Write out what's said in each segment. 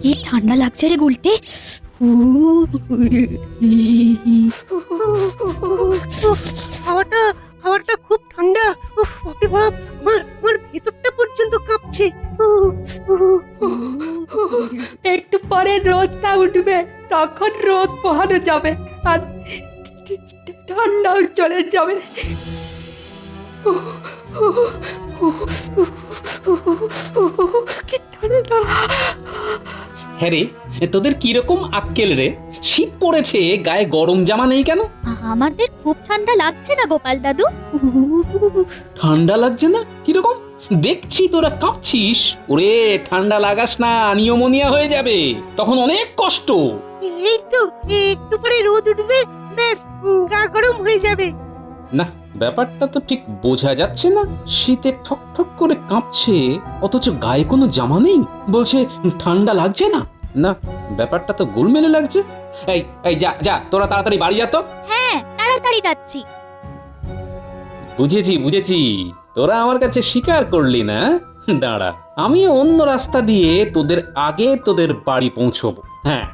কি ঠান্ডা লাগছে রে গুলটে। হাওয়াটা হাওয়াটা খুব ঠান্ডা। উফ, বাপরে বাপ, আমার ভেতরটা পর্যন্ত কাঁপছে। একটু পরে রোদটা উঠবে, তখন রোদ পোহানো যাবে আর ঠান্ডাও চলে যাবে। কি ঠান্ডা! হ্যাঁ রে, তোদের কিরকম আক্কেল রে? শীত পড়েছে, গায়ে গরম জামা নেই কেন? আমাদের খুব ঠান্ডা লাগছে না গোপাল দাদু। ঠান্ডা লাগছে না? কিরকম? দেখছি তোরা কাঁপছিস। ওরে, ঠান্ডা লাগাস না, নিউমোনিয়া হয়ে যাবে, তখন অনেক কষ্ট। এই তো একটু পরে রোদ উঠবে, ব্যাস গা গরম হয়ে যাবে। না, ব্যাপারটা তো ঠিক বোঝা যাচ্ছে না। শীতে ঠক ঠক করে কাঁপছে, অথচ গায়ে কোনো জামা নেই, বলছে ঠান্ডা লাগছে না। না, ব্যাপারটা তো গোলমেলে লাগছে। এই এই যা যা, তোরা তাড়াতাড়ি বাড়ি যা তো। হ্যাঁ, তাড়াতাড়ি যাচ্ছি। বুঝেছি বুঝেছি, তোরা আমার কাছে স্বীকার করলি না। দাঁড়া, আমি অন্য রাস্তা দিয়ে তোদের আগে তোদের বাড়ি পৌঁছবো। হ্যাঁ,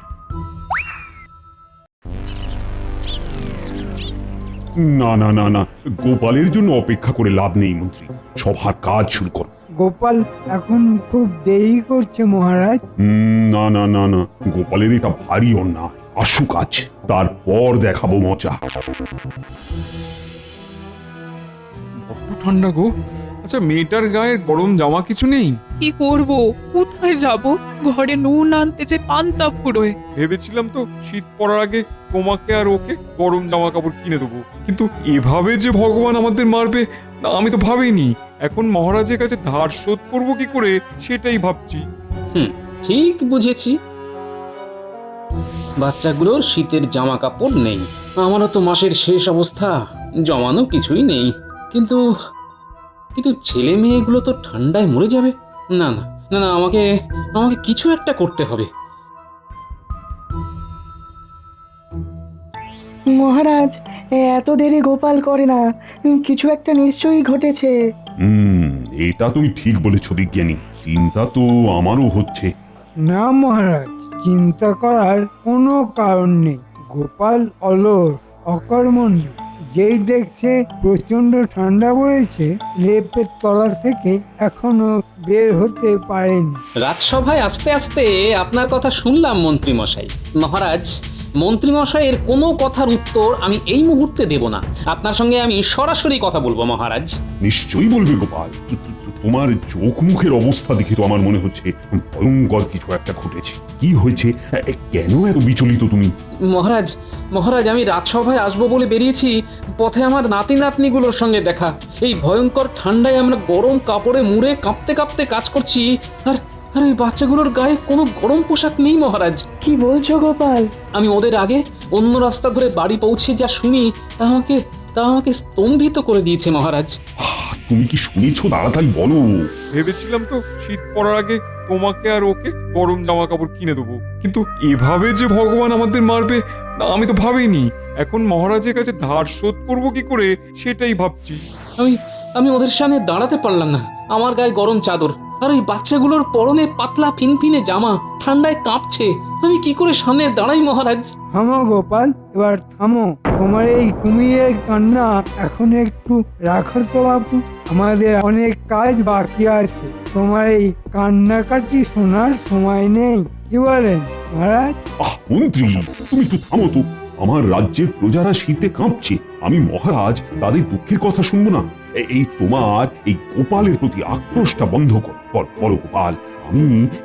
না না না না, গোপালের জন্য অপেক্ষা করে লাভ নেই মন্ত্রী, সভার কাজ শুরু কর। গোপাল এখন খুব দেরি করছে মহারাজ। না না না না, গোপালের এটা ভারী অন্যায়। আসুক আজ, তারপর দেখাবো মজা। বড্ড ঠান্ডা গো। আচ্ছা, মেয়েটার গায়ে গরম জামা কিছু নেই? কি করব, কোথায় যাব? ঘরে নুন আনতে যে পান্তা ফুরোয়। ভেবেছিলাম তো শীত পড়ার আগে তোমাকে আর ওকে গরম জামা কাপড় কিনে দেবো, কিন্তু এভাবে যে ভগবান আমাদের মারবে না, আমি তো ভাবিনি। এখন মহারাজের কাছে ধার শোধ করবো কি করে সেটাই ভাবছি। ঠিক বুঝেছি। বাচ্চাগুলোর শীতের জামা কাপড় নেই, আমারও তো মাসের শেষ অবস্থা, জমানো কিছুই নেই। কিন্তু কিন্তু ছেলে মেয়েগুলো তো ঠান্ডায় মরে যাবে। না না না না, আমাকে আমাকে কিছু একটা করতে হবে। মহারাজ, এত দেরি গোপাল করে না, কিছু একটা নিশ্চয়ই ঘটেছে। হুম, এটা তুমি ঠিক বলেছ বিজ্ঞানী, চিন্তা তো আমারও হচ্ছে। না মহারাজ, চিন্তা করার কোনো কারণ নেই। গোপাল অলস, অকর্মণ্য। যেই দেখছে প্রচন্ড ঠান্ডা পড়েছে, লেপের তলা থেকে এখনো বের হতে পারেনি। রাজসভায় আস্তে আস্তে আপনার কথা শুনলাম মন্ত্রী মশাই। মহারাজ, মন্ত্রী মশাইয়ের কোনো কথার উত্তর আমি এই মুহূর্তে দেব না। আপনার সঙ্গে আমি সরাসরি কথা বলবো মহারাজ। নিশ্চয়ই বলবে গোপাল। তোমার চোখ মুখের অবস্থা দেখে তো আমার মনে হচ্ছে ভয়ঙ্কর কিছু একটা ঘটেছে। কি হয়েছে? কেন এত বিচলিত তুমি? মহারাজ মহারাজ, আমি রাজসভায় আসবো বলে বেরিয়েছি, পথে আমার নাতি নাতনিগুলোর সঙ্গে দেখা। এই ভয়ঙ্কর ঠান্ডায় আমরা গরম কাপড়ে মুড়ে কাঁপতে কাঁপতে কাজ করছি, আর আর ওই বাচ্চাগুলোর গায়ে কোনো গরম পোশাক নেই মহারাজ। কি বলছো গোপাল? আমি ওদের আগে অন্য রাস্তা ধরে বাড়ি পৌঁছে যা শুনি তা আমাকে স্তম্ভিত করে দিয়েছে মহারাজ। তুমি কি শুনেছো? তাড়াতাড়ি বলো। ভেবেছিলাম তো শীত পড়ার আগে তোমাকে আর ওকে গরম জামা কাপড় কিনে দেবো, কিন্তু এভাবে যে ভগবান আমাদের মারবে না, আমি তো ভাবিনি। এখন মহারাজের কাছে ধার শোধ করবো কি করে সেটাই ভাবছি। আমি আমি ওদের সামনে দাঁড়াতে পারলাম না। আমার গায়ে গরম চাদর, আর ওই বাচ্চাগুলোর পরনে পাতলা ফিনফিনে জামা, ঠান্ডায় কাঁপছে। আমি কি করে সামনে দাঁড়াই মহারাজ? থামো গোপাল, এবার থামো। তোমার এই কুমিরের কান্না এখন একটু রাখো তো বাবু, আমাদের অনেক কাজ বাকি আছে। তোমার এই কান্নাকাটি শোনার সময় নেই, কি বলেন মহারাজ? মন্ত্রী, তুমি তো থামো তো। আমার রাজ্যের প্রজারা শীতে কাঁপছে, আমি মহারাজ তাদের দুঃখের কথা শুনবো না? এই তোমার এই গোপালের প্রতি আক্রোশটা বন্ধ কর। বলো গোপাল, আমি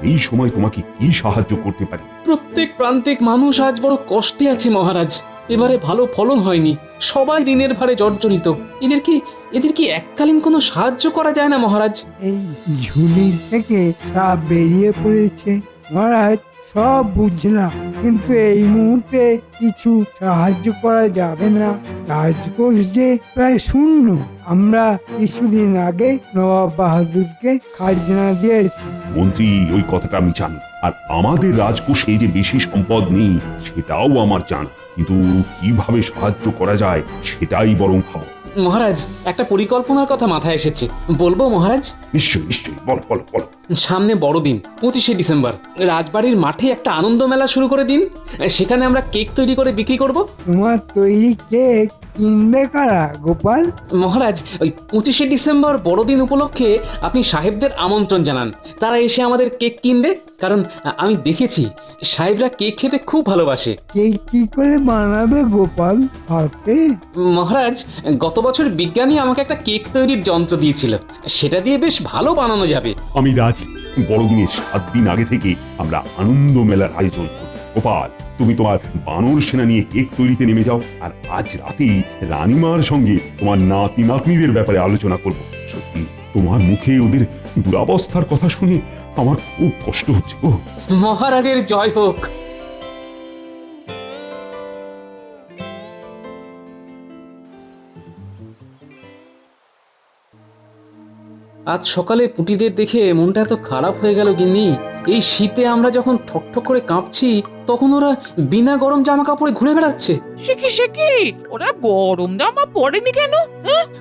এই সময় তোমাকে কি সাহায্য করতে পারি? প্রত্যেক প্রান্তিক মানুষ আজ বড় কষ্টে আছে মহারাজ। এবারে ভালো ফলন হয়নি, সবাই ঋণের ভারে জর্জরিত। এদের কি এককালীন কোনো সাহায্য করা যায় না মহারাজ? এই ঝুলি থেকে সাপ বেরিয়ে পড়েছে মহারাজ, সব বুঝলাম, কিন্তু এই মুহূর্তে কিছু সাহায্য করা যাবে না। রাজকোষ যে প্রায় শূন্য। আমরা কিছুদিন আগে নবাব বাহাদুরকে খাজনা দিয়েছি। মন্ত্রী, ওই কথাটা আমি জানি, আর আমাদের রাজকোষে যে বেশি সম্পদ নেই সেটাও আমার জানা, কিন্তু কিভাবে সাহায্য করা যায় সেটাই বরং ভাবো। মহারাজ, একটা পরিকল্পনার কথা মাথায় এসেছে, বলবো মহারাজ? নিশ্চয়ই নিশ্চয়ই, বলো বলো বলো। সামনে বড়দিন 25শে ডিসেম্বর, রাজবাড়ির মাঠে একটা আনন্দ মেলা শুরু করে দিন। সেখানে আমরা কেক তৈরি করে বিক্রি করব। তোমার তৈরি কেক কিনবে কারা গোপাল? মহারাজ, ওই 25শে ডিসেম্বর বড়দিন উপলক্ষে আপনি সাহেবদের আমন্ত্রণ জানান, তারা এসে আমাদের কেক কিনবে। কারণ আমি দেখেছি সাহেবরা কেক খেতে খুব ভালোবাসে। কেক কি করে বানাবে গোপাল? হাতে? মহারাজ, গত বছর বিজ্ঞানী আমাকে একটা কেক তৈরির যন্ত্র দিয়েছিল, সেটা দিয়ে বেশ ভালো বানানো যাবে। আমি রাজি। বড়দিনের 7 দিন আগে থেকে আমরা আনন্দ মেলার আয়োজন করি। গোপাল, তুমি তোমার বানর সেনা নিয়ে কেক তৈরিতে নেমে যাও, আর আজ রাতেই রানীমার সঙ্গে তোমার নাতি নাতনিদের ব্যাপারে আলোচনা করব। সত্যি তোমার মুখে ওদের দুরবস্থার কথা শুনে আমার খুব কষ্ট হচ্ছে গো। মহারাজের জয় হোক। আজ সকালে পুটিদের দেখে মনটা এত খারাপ হয়ে গেল গিন্নি। এই শীতে আমরা যখন ঠকঠক করে কাঁপছি, তখন ওরা বিনা গরম জামা কাপড়ে ঘুরে বেড়াচ্ছে। সে কি ওরা গরম জামা পরেনি কেন?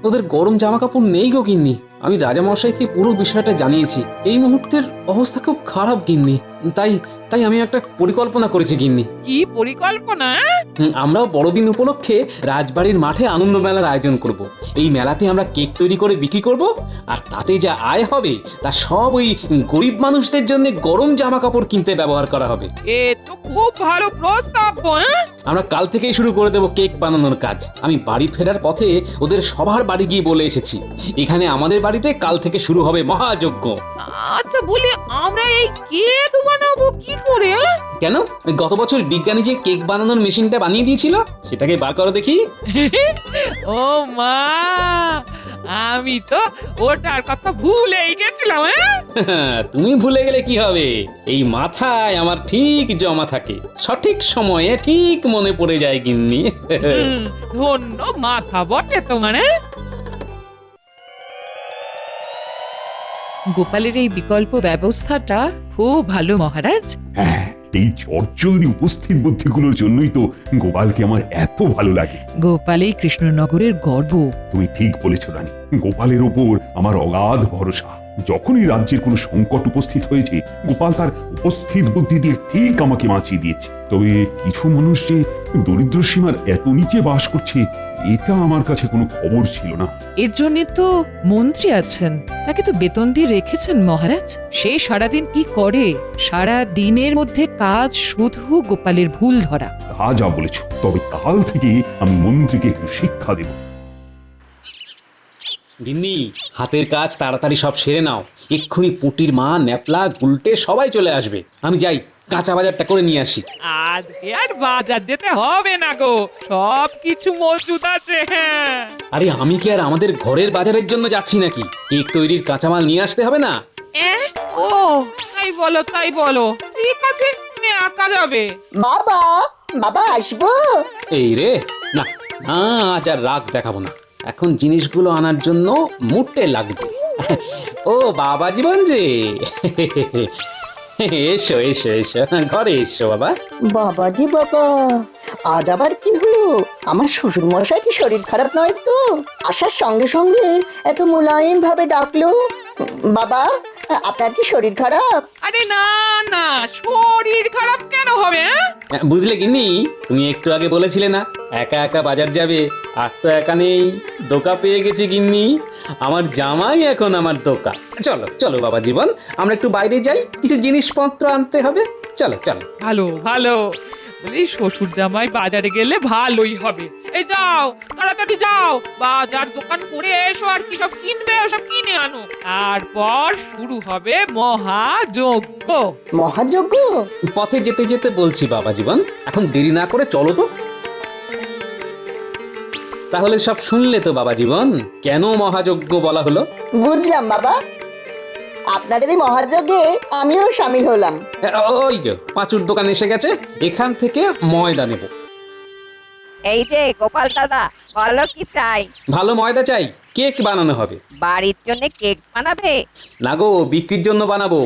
ওদের গরম জামা কাপড় নেই গো গিন্নি। আমি রাজামশাইকে পুরো বিষয়টা জানিয়েছি। এই মুহূর্তের অবস্থা খুব খারাপ গিন্নি। তাই আমি একটা পরিকল্পনা করেছি গিন্নি। কি পরিকল্পনা? আমরাও বড়দিন উপলক্ষে রাজবাড়ির মাঠে আনন্দ মেলার আয়োজন করব। এই মেলাতে আমরা কেক তৈরি করে বিক্রি করব, আর তাতে যা আয় হবে তা সব ওই গরিব মানুষদের জন্য গরম জামা কাপড় কিনতে ব্যবহার করা হবে। এ তো খুব ভালো প্রস্তাব। আমরা কাল থেকেই শুরু করে দেব কেক বানানোর কাজ। আমি বাড়ি ফেরার পথে ওদের সবার বাড়ি গিয়ে বলে এসেছি, এখানে আমাদের বাড়িতে কাল থেকে শুরু হবে মহাযজ্ঞ। আচ্ছা বলি, আমরা এই কেক বানাবো কি করে? কেন, গত বছর বিজ্ঞানী যে কেক বানানোর মেশিনটা বানিয়ে দিয়েছিল, সেটাকে বার করো দেখি। ও মা, আমি তো ওটার কথা ভুলেই গেছিলাম। তুমি ভুলে গেলে কি হবে, এই মাথায় আমার ঠিক জমা থাকে, সঠিক সময়ে ঠিক মনে পড়ে যায় গিন্নি। ধন্য মাথা বটে তোমার। গোপালের এই বিকল্প ব্যবস্থাটা খুব ভালো মহারাজ। হ্যাঁ, এই চটজলদি উপস্থিত বুদ্ধিগুলোর জন্যই তো গোপালকে আমার এত ভালো লাগে। গোপালই কৃষ্ণনগরের গর্ব। তুমি ঠিক বলেছ রানী, গোপালের ওপর আমার অগাধ ভরসা। যখনই রাজ্যের কোনো সংকট উপস্থিত হয়েছে, গোপাল তার উপস্থিত বুদ্ধি দিয়ে ঠিক আমাকে বাঁচিয়ে দিয়েছে। তবে কিছু মানুষ যে দরিদ্র সীমার এত নিচে বাস করছে, এটা আমার কাছে কোনো খবর ছিল না। এর জন্য তো মন্ত্রী আছেন, তাকে তো বেতন দিয়ে রেখেছেন মহারাজ। সে সারাদিন কি করে? সারা দিনের মধ্যে কাজ শুধু গোপালের ভুল ধরা। তা যা বলেছ, তবে কাল থেকে আমি মন্ত্রীকে একটু শিক্ষা দেব। গিন্নি, হাতের কাজ তাড়াতাড়ি সব সেরে নাও, এক্ষুনি পুটির মা, ন্যাপলা, গুলটে সবাই চলে আসবে। আমি যাই, কাঁচা বাজারটা করে নিয়ে আসি। আজকে আর বাজার যেতে হবে না গো, সব কিছু মজুদ আছে। আরে আমি কি আর আমাদের ঘরের বাজারের জন্য যাচ্ছি নাকি? কেক তৈরির কাঁচামাল নিয়ে আসতে হবে না? ও তাই বলো, ঠিক আছে, তুমি একা যাবে? বাবা, বাবা আসবো? এই রে, না না, আজ আর রাগ দেখাবো না। এখন জিনিসগুলো আনার জন্য মুটে লাগবে। ও বাবা জীবন যে, এসো এসো এসো, ঘরে এসো বাবা। বাবা জি বাবা, আজ আবার কি হলো? আমার শ্বশুর মশাই কি শরীর খারাপ নয় তো? আসার সঙ্গে সঙ্গে এত মোলায়েম ভাবে ডাকলো। বাবা, আপনার কি শরীর খারাপ? আরে না না, শরীর খারাপ কেন হবে? বুঝলে গিন্নি, তুমি একটু আগে বলেছিলে না একা একা বাজার যাবে, আর তো একা নেই, দোকা পেয়ে গেছি গিন্নি। আমার জামাই এখন আমার দোকা। চলো চলো বাবা জীবন, আমরা একটু বাইরে যাই, কিছু জিনিসপত্র আনতে হবে। চলো চলো। ভালো বলি, শ্বশুর জামাই বাজারে গেলে ভালোই হবে। এই যাও, তাড়াতাড়ি যাও, বাজার দোকান করে এসো, আর কি সব কিনবে ওসব কিনে আনো। তারপর শুরু হবে মহাযজ্ঞ। মহাযজ্ঞ? পথে যেতে যেতে বলছি বাবা জীবন, এখন দেরি না করে চলো তো। তাহলে সব শুনলে তো বাবা জীবন, কেন মহাযজ্ঞ বলা হলো? বুঝলাম বাবা, আপনাদের এই মহাযজ্ঞে আমিও সামিল হলাম। ওই যে পাঁচুর দোকান এসে গেছে, এখান থেকে ময়দা নেব। এই যে গোপাল দাদা, বলো কি চাই? ভালো ময়দা চাই, কেক বানানো হবে। বাড়ির জন্য কেক বানাবে? না গো, বিক্রির জন্য বানাবো।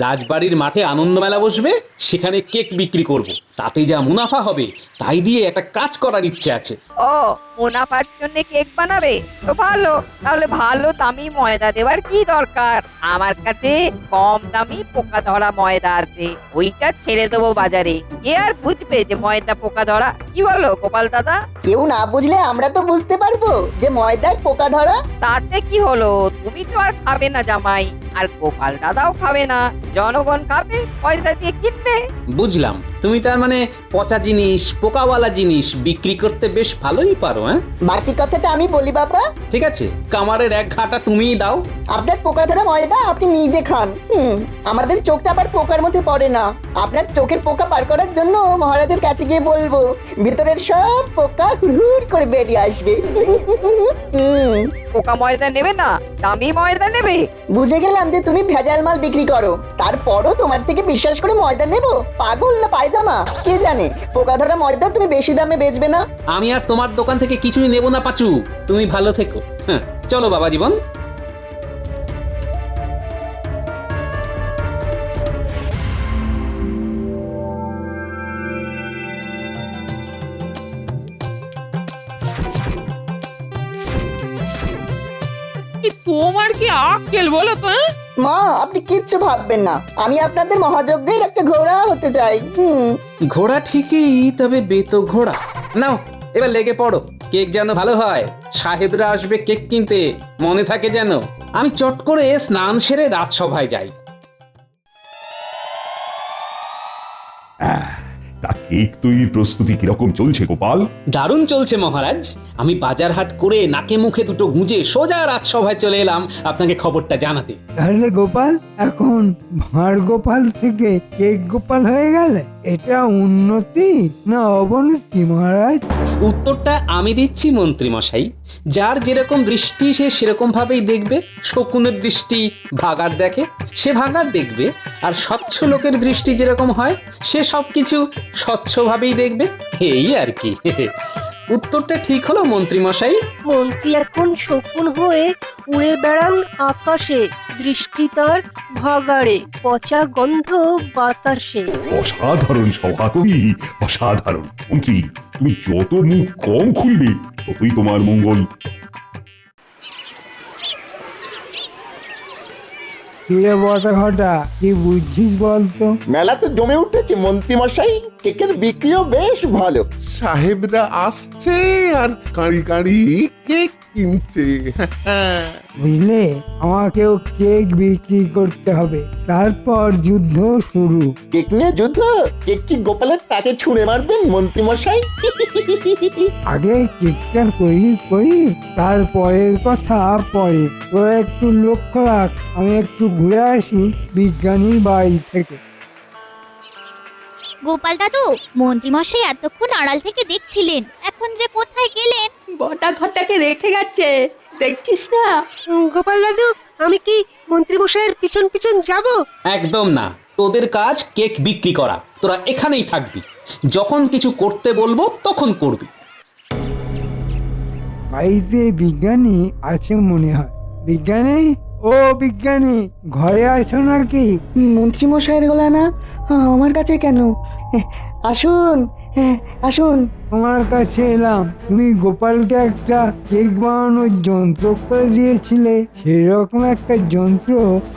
রাজবাড়ির মাঠে আনন্দ মেলা বসবে, সেখানে কেক বিক্রি করব। তাতে যা মুনাফা হবে তাই দিয়ে একটা কাজ করার ইচ্ছে আছে। ও, মুনাফার জন্য কেক বানাবে তো ভালো। তাহলে ভালো দামি ময়দা দেওয়ার কি দরকার? আমার কাছে কম দামি পোকা ধরা ময়দা আছে, ওইটা ছেড়ে দেবো বাজারে। কে আর বুঝবে যে ময়দা পোকা ধরা? কি বলো গোপাল দাদা? কেউ না বুঝলে আমরা তো বুঝতে পারবো যে ময়দায় পোকা ধরা। তাতে কি হলো? তুমি তো আর খাবে না জামাই, আর গোপাল দাদাও খাবে না, জনগণ খাবে, পয়সা দিয়ে কিনবে। বুঝলাম, তুমি তার মানে পচা জিনিস, পোকাওয়ালা জিনিস বিক্রি করতে বেশ ভালোই পারো। হ্যাঁ, বাকি কথাটা আমি বলি বাবা। ঠিক আছে, কামারের এক ঘাটা তুমিই দাও। আপনার পোকা ধরা ময়দা আপনি নিজে খান। আমাদের চোখটা আবার পোকার মধ্যে পড়ে না। আপনার চোখের পোকা পার করার জন্য মহারাজের কাছে গিয়ে বলবো, ভিতরের সব পোকা হুড় করে বেরিয়ে আসবে। পোকা ময়দা নেবে না, দামি ময়দা নেবে। বুঝে গেলাম যে তুমি ভেজাল মাল বিক্রি করো, তারপরও তোমার থেকে বিশ্বাস করে ময়দা নেবো? পাগল না পায়জামা? কে জানে পোকা ধরা ময়দা তুমি বেশি দামে বেচবে না। আমি আর তোমার দোকান থেকে কিছুই নেব না পাচু, তুমি ভালো থেকো। হ্যাঁ, চলো বাবা জীবন। তোমার কি আক্কেল বলো তো? মা, আপনি কিচ্ছু ভাববেন না, আমি আপনাদের মহাযজ্ঞের একটা ঘোড়া হতে চাই। ঘোড়া ঠিকই, তবে বেতো ঘোড়া। নাও এবার লেগে পড়ো, কেক যেন ভালো হয়। সাহেবরা আসবে কেক কিনতে, মনে থাকে যেন। আমি চট করে স্নান সেরে রাজসভায় যাই। তা কেক তৈরির প্রস্তুতি কিরকম চলছে গোপাল? দারুণ চলছে মহারাজ। আমি বাজার হাট করে নাকে মুখে দুটো গুঁজে সোজা রাজসভায় চলে এলাম আপনাকে খবরটা জানাতে। তাহলে গোপাল এখন ভাঁড় গোপাল থেকে কেক গোপাল হয়ে গেলে, এটা উন্নতি না অবনতি মহারাজ? উত্তরটা আমি দিচ্ছি মন্ত্রী মশাই। যার যেরকম দৃষ্টি সে সেরকম ভাবেই দেখবে। শকুনের দৃষ্টি ভাগার দেখে, সে ভাগার দেখবে। আর স্বচ্ছ লোকের দৃষ্টি যেরকম হয়, সে সবকিছু স্বচ্ছভাবেই দেখবে। এই আর কি। উত্তরটা ঠিক হলো মন্ত্রী মশাই। মন্ত্রী এখন শকুন হয়ে উড়ে বেড়ান আকাশে, দৃষ্টি তার ভাগাড়ে, পচা গন্ধ বাতাসে। অসাধারণ সভাকবি, অসাধারণ। মন্ত্রী, তুমি যত মুখ কম খুলবে ততই তোমার মঙ্গল। কিরে বটা ঘটা, কি বুঝছিস বলতো? মেলা তো জমে উঠেছে মন্ত্রী মশাই, কেকের বিক্রিও বেশ ভালো। সাহেবরা আসছে আর কাঁড়ি কাঁড়ি কেক কিনছে। বুঝলে, আমাকেও কেক বিক্রি করতে হবে, তারপর যুদ্ধ শুরু। কেক নিয়ে যুদ্ধ? কেক কি গোপালের তাকে ছুঁড়ে মারবেন মন্ত্রী মশাই? আগে কেকটা তৈরি করি, তারপরের কথা পরে। তোরা একটু লক্ষ্য রাখ, আমি একটু ঘুরে আসি বিজ্ঞানীর বাড়ি থেকে। গোপাল দাদু, মন্ত্রী মশাই এতক্ষণ আড়াল থেকে দেখছিলেন, এখন যে কোথায় গেলেন? বটা ঘটাকে রেখে গেছে, দেখছিস না? গোপাল দাদু, আমি কি মন্ত্রী মশাইয়ের পিছন পিছন যাব? একদম না, তোদের কাজ কেক বিক্রি করা। তোরা এখানেই থাকবি, যখন কিছু করতে বলবো তখন করবি। বাড়িতে বিজ্ঞানী আছে মনে হয়। বিজ্ঞানী, ও বিজ্ঞানী, ঘরে আছো নাকি? মন্ত্রী মশাইয়ের গলা না, আমার কাছে কেন? আসুন, আসুন। তোমার কাছে এলাম। তুমি গোপালকে একটা কেক বানানোর যন্ত্র করে দিয়েছিলে, সেরকম একটা যন্ত্র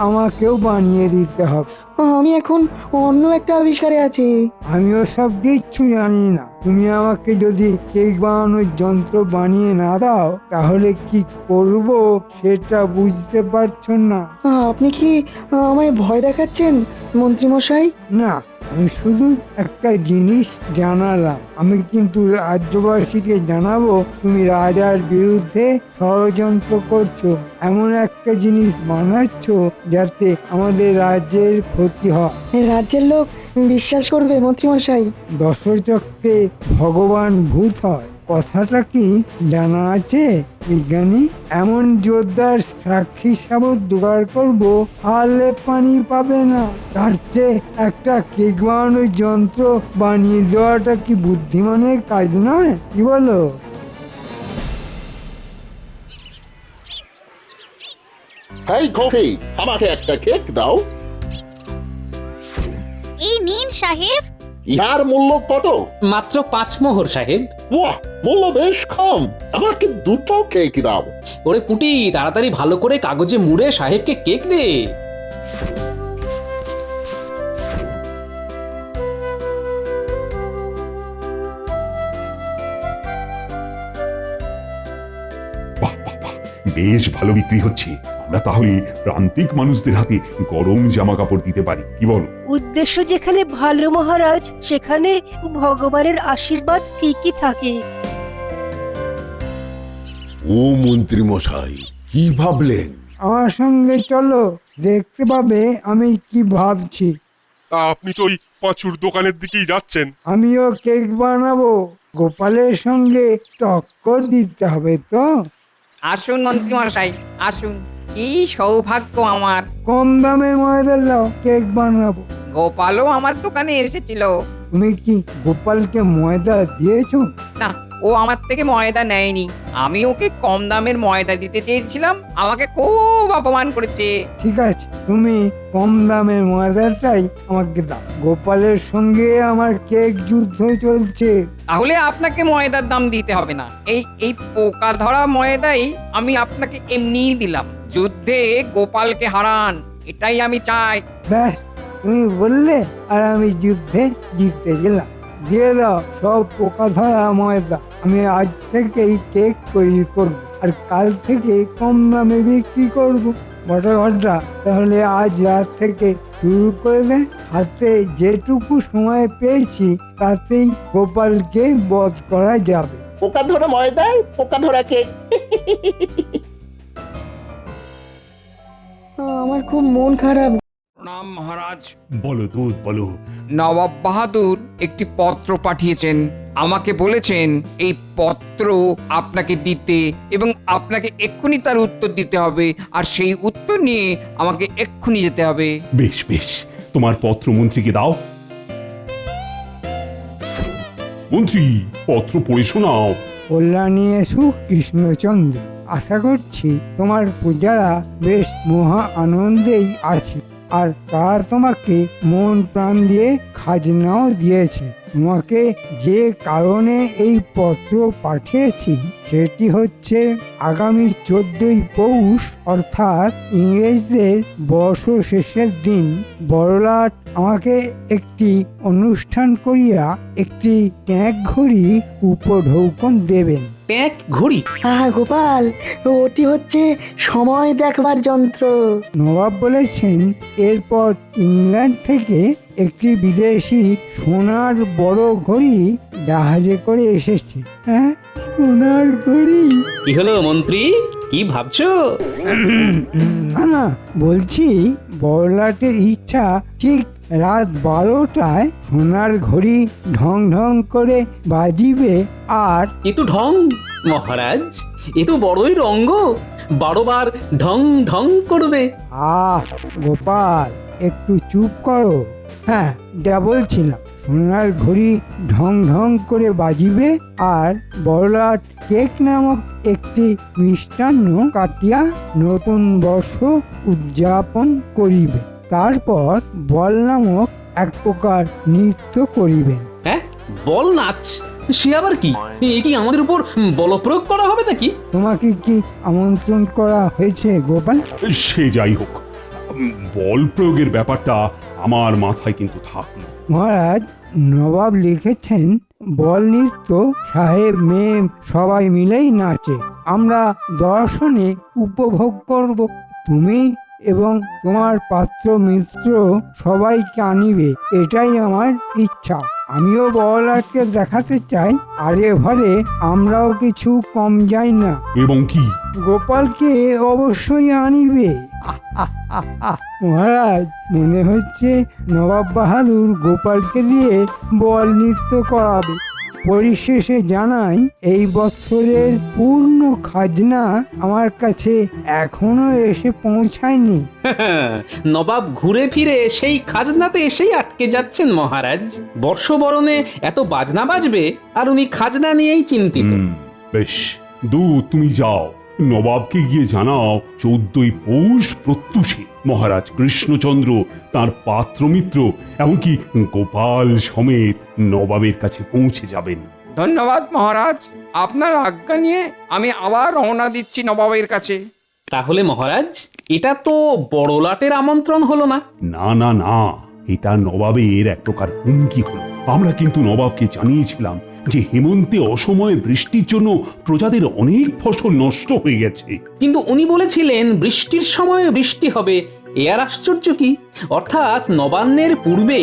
আমাকেও বানিয়ে দিতে হবে। আমি এখন অন্য একটা আবিষ্কারে আছি। আমিও সব কিচ্ছু জানি না। তুমি আমাকে যদি কেক বানানোর যন্ত্র বানিয়ে না দাও, তাহলে কি করব সেটা বুঝতে পারছো না। আপনি কি আমায় ভয় দেখাচ্ছেন মন্ত্রী মশাই? না, আমি শুধু একটা জিনিস জানালাম। আমি কিন্তু রাজ্যবাসীকে জানাবো তুমি রাজার বিরুদ্ধে ষড়যন্ত্র করছো, এমন একটা জিনিস বানাচ্ছ যাতে আমাদের রাজ্যের ক্ষতি হয়। রাজ্যের লোক বিশ্বাস করবে মন্ত্রী মশাই? দশচক্রে ভগবান ভূত হয়, কথাটা কি জানা আছে বিজ্ঞানী? এমন জোরদার সাক্ষী সাবত জোগাড় করবো, হালে পানি পাবে না। তার চেয়ে একটা কেক বানানোর যন্ত্র বানিয়ে দেওয়াটা কি বুদ্ধিমানের কাজ নয়? কি বলো? হেই খোকি, আমাকে একটা কেক দাও। এই নিন সাহেব। ইহার মূল্য কত? মাত্র 5 মোহর সাহেব। বাহ, মূল্য বেশ কম। আমাকে দুটো কেক দাও। ওরে পুটি, তাড়াতাড়ি ভালো করে কাগজে মুড়ে সাহেবকে কেক দে। বাহ বাহ বাহ, বেশ ভালো বিক্রি হচ্ছে। আমরা তাহলে প্রান্তিক মানুষদের হাতে গরম জামা কাপড় দিতে পারি, কি বলো? উদ্দেশ্য যেখানে ভালো মহারাজ, সেখানে ভগবানের আশীর্বাদ ঠিকই থাকে। ও মন্ত্রী মশাই, কি ভাবলেন? আমার সঙ্গে চলো, দেখতে পাবে আমি কি ভাবছি। তা আপনি তো ওই পাঁচুর দোকানের দিকেই যাচ্ছেন। আমিও কেক বানাবো, গোপালের সঙ্গে টক্কর দিতে হবে তো। আসুন মন্ত্রীমশাই, আসুন। কি সৌভাগ্য আমার। কম দামের ময়দা দাও, কেক বানাবো। গোপালও আমার দোকানে এসেছিল। তুমি কি গোপালকে ময়দা দিয়েছো? না, ও আমার থেকে ময়দা নেয়নি। আমি ওকে কম দামের ময়দা দিতে চেয়েছিলাম, আমাকে খুব অপমান করেছে। ঠিক আছে, তুমি কম দামের ময়দাটাই আমাকে দাও। গোপালের সঙ্গে আমার কেক যুদ্ধ চলছে। তাহলে আপনাকে ময়দার দাম দিতে হবে না। এই পোকা ধরা ময়দাই আমি আপনাকে এমনিই দিলাম। যুদ্ধে গোপালকে হারান, এটাই আমি চাই। ব্যাস, তুমি বললে আর আমি যুদ্ধে জিতে গেলাম। দিয়ে দাও সব পোকা ধরা ময়দা। আমি আজ থেকেই কেক তৈরি করব, আর কাল থেকে কম দামে বিক্রি করব। বটা ঘরটা তাহলে আজ রাত থেকে শুরু করে দে। হাতে যেটুকু সময় পেয়েছি তাতেই গোপালকে বধ করা যাবে। পোকা ধরা ময়দায় পোকা ধরা কেক। আমার খুব মন খারাপ। প্রণাম মহারাজ। বলো দুধ, বলো। নবাব বাহাদুর একটি পত্র পাঠিয়েছেন। আমাকে বলেছেন এই পত্র আপনাকে দিতে এবং আপনাকে এক্ষুনি তার উত্তর দিতে হবে, আর সেই উত্তর নিয়ে আমাকে এক্ষুনি যেতে হবে। বেশ বেশ, তোমার পত্র মন্ত্রীকে দাও। মন্ত্রী, পত্র পড়ে শোনাও। কল্যাণী এসু কৃষ্ণচন্দ্র, আশা করছি তোমার পূজারা বেশ মহা আনন্দেই আছে, আর তারা তোমাকে মন প্রাণ দিয়ে খাজনাও দিয়েছে। তোমাকে যে কারণে এই পত্র পাঠিয়েছি সেটি হচ্ছে আগামী 14ই পৌষ, অর্থাৎ ইংরেজদের বর্ষ শেষের দিন বড়লাট আমাকে একটি অনুষ্ঠান করিয়া একটি ট্যাঁক ঘড়ি উপঢৌকন দেবেন। ট্যাঁক ঘড়ি? হ্যাঁ গোপাল, ওটি হচ্ছে সময় দেখবার যন্ত্র। নবাব বলেছেন এরপর ইংল্যান্ড থেকে একটি বিদেশি সোনার বড় ঘড়ি জাহাজে করে এসেছে। হ্যাঁ, সোনার ঘড়ি। কি হলো মন্ত্রী, কি ভাবছো? না না, বলছি বড়লাটের ইচ্ছা ঠিক রাত 12টায় সোনার ঘড়ি ঢং ঢং করে বাজিবে। আর এ তো ঢং মহারাজ, এ তো বড়ই রঙ্গ। 12 বার ঢং ঢং করবে। গোপাল, একটু চুপ করো। হ্যাঁ, যা বলছিলাম, সোনার ঘড়ি ঢং ঢং করে বাজিবে, আর বড়লাট কেক নামক একটি মিষ্টান্ন কাটিয়া নতুন বর্ষ উদযাপন করিবে। তারপর বল নামক এক প্রকার নৃত্য করিবেন। হ্যাঁ, বল নাচ? সে আবার কি? এ কি আমাদের উপর বলপ্রয়োগ করা হবে নাকি? তোমাকে কি আমন্ত্রণ করা হয়েছে গোপাল? সে যাই হোক, বল প্রয়োগের ব্যাপারটা আমার মাথায় কিন্তু থাকলো। মহারাজ, নবাব লিখেছেন বল নৃত্য সাহেব মেম সবাই মিলেই নাচে। আমরা দর্শনে উপভোগ করব। তুমি এবং তোমার পাত্র মিত্র সবাইকে আনিবে, এটাই আমার ইচ্ছা। আমিও বড়লাটকে দেখাতে চাই আরে ঘরে আমরাও কিছু কম যাই না। এবং কি? গোপালকে অবশ্যই আনিবে। মহারাজ, মনে হচ্ছে নবাব বাহাদুর গোপালকে দিয়ে বল নৃত্য করাবে। পরিশেষে জানাই, এই বছরের পূর্ণ খাজনা আমার কাছে এখনো এসে পৌঁছায়নি। নবাব ঘুরে ফিরে সেই খাজনাতে এসেই আটকে যাচ্ছেন মহারাজ। বর্ষবরণে এত বাজনা বাজবে আর উনি খাজনা নিয়েই চিন্তিত। বেশ, দুধ, তুমি যাও, নবাবকে গিয়ে জানাও 14ই পৌষ প্রত্যুষে মহারাজ কৃষ্ণচন্দ্র তার পাত্রমিত্র এমনকি গোপাল সমেত নবাবের কাছে পৌঁছে যাবেন। ধন্যবাদ মহারাজ, আপনার আজ্ঞা নিয়ে আমি আবার রওনা দিচ্ছি নবাবের কাছে। তাহলে মহারাজ, এটা তো বড়লাটের আমন্ত্রণ হলো না? না না না, এটা নবাবের এক প্রকার হুমকি হলো। আমরা কিন্তু নবাবকে জানিয়েছিলাম যে হেমন্তে অসময়ে বৃষ্টির জন্য প্রজাদের অনেক ফসল নষ্ট হয়ে গেছে। কিন্তু উনি বলেছিলেন বৃষ্টির সময় বৃষ্টি হবে। এ আর আশ্চর্য কি? অর্থাৎ নবান্নের পূর্বে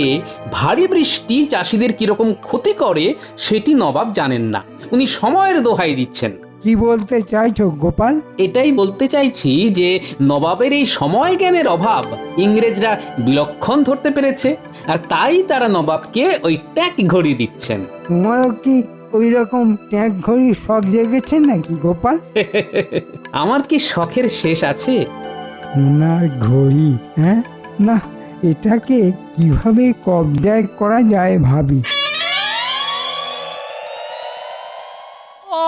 ভারী বৃষ্টি চাষিদের কিরকম ক্ষতি করে সেটি নবাব জানেন না। উনি সময়ের দোহাই দিচ্ছেন। কি বলতে চাইছো গোপাল? এটাই বলতে চাইছি যে নবাবের এই সময় জ্ঞানের অভাব ইংরেজরা বিলক্ষণ ধরতে পেরেছে, আর তাই তারা নবাবকে ওই ট্যাক ঘড়ি দিচ্ছেন। তোমারও কি ওই রকম ট্যাঙ্ক ঘড়ির শখ জেগেছে নাকি গোপাল? আমার কি শখের শেষ আছে? সোনার ঘড়ি, হ্যাঁ? না, এটাকে কিভাবে কবজায় করা যায় ভাবি। ও,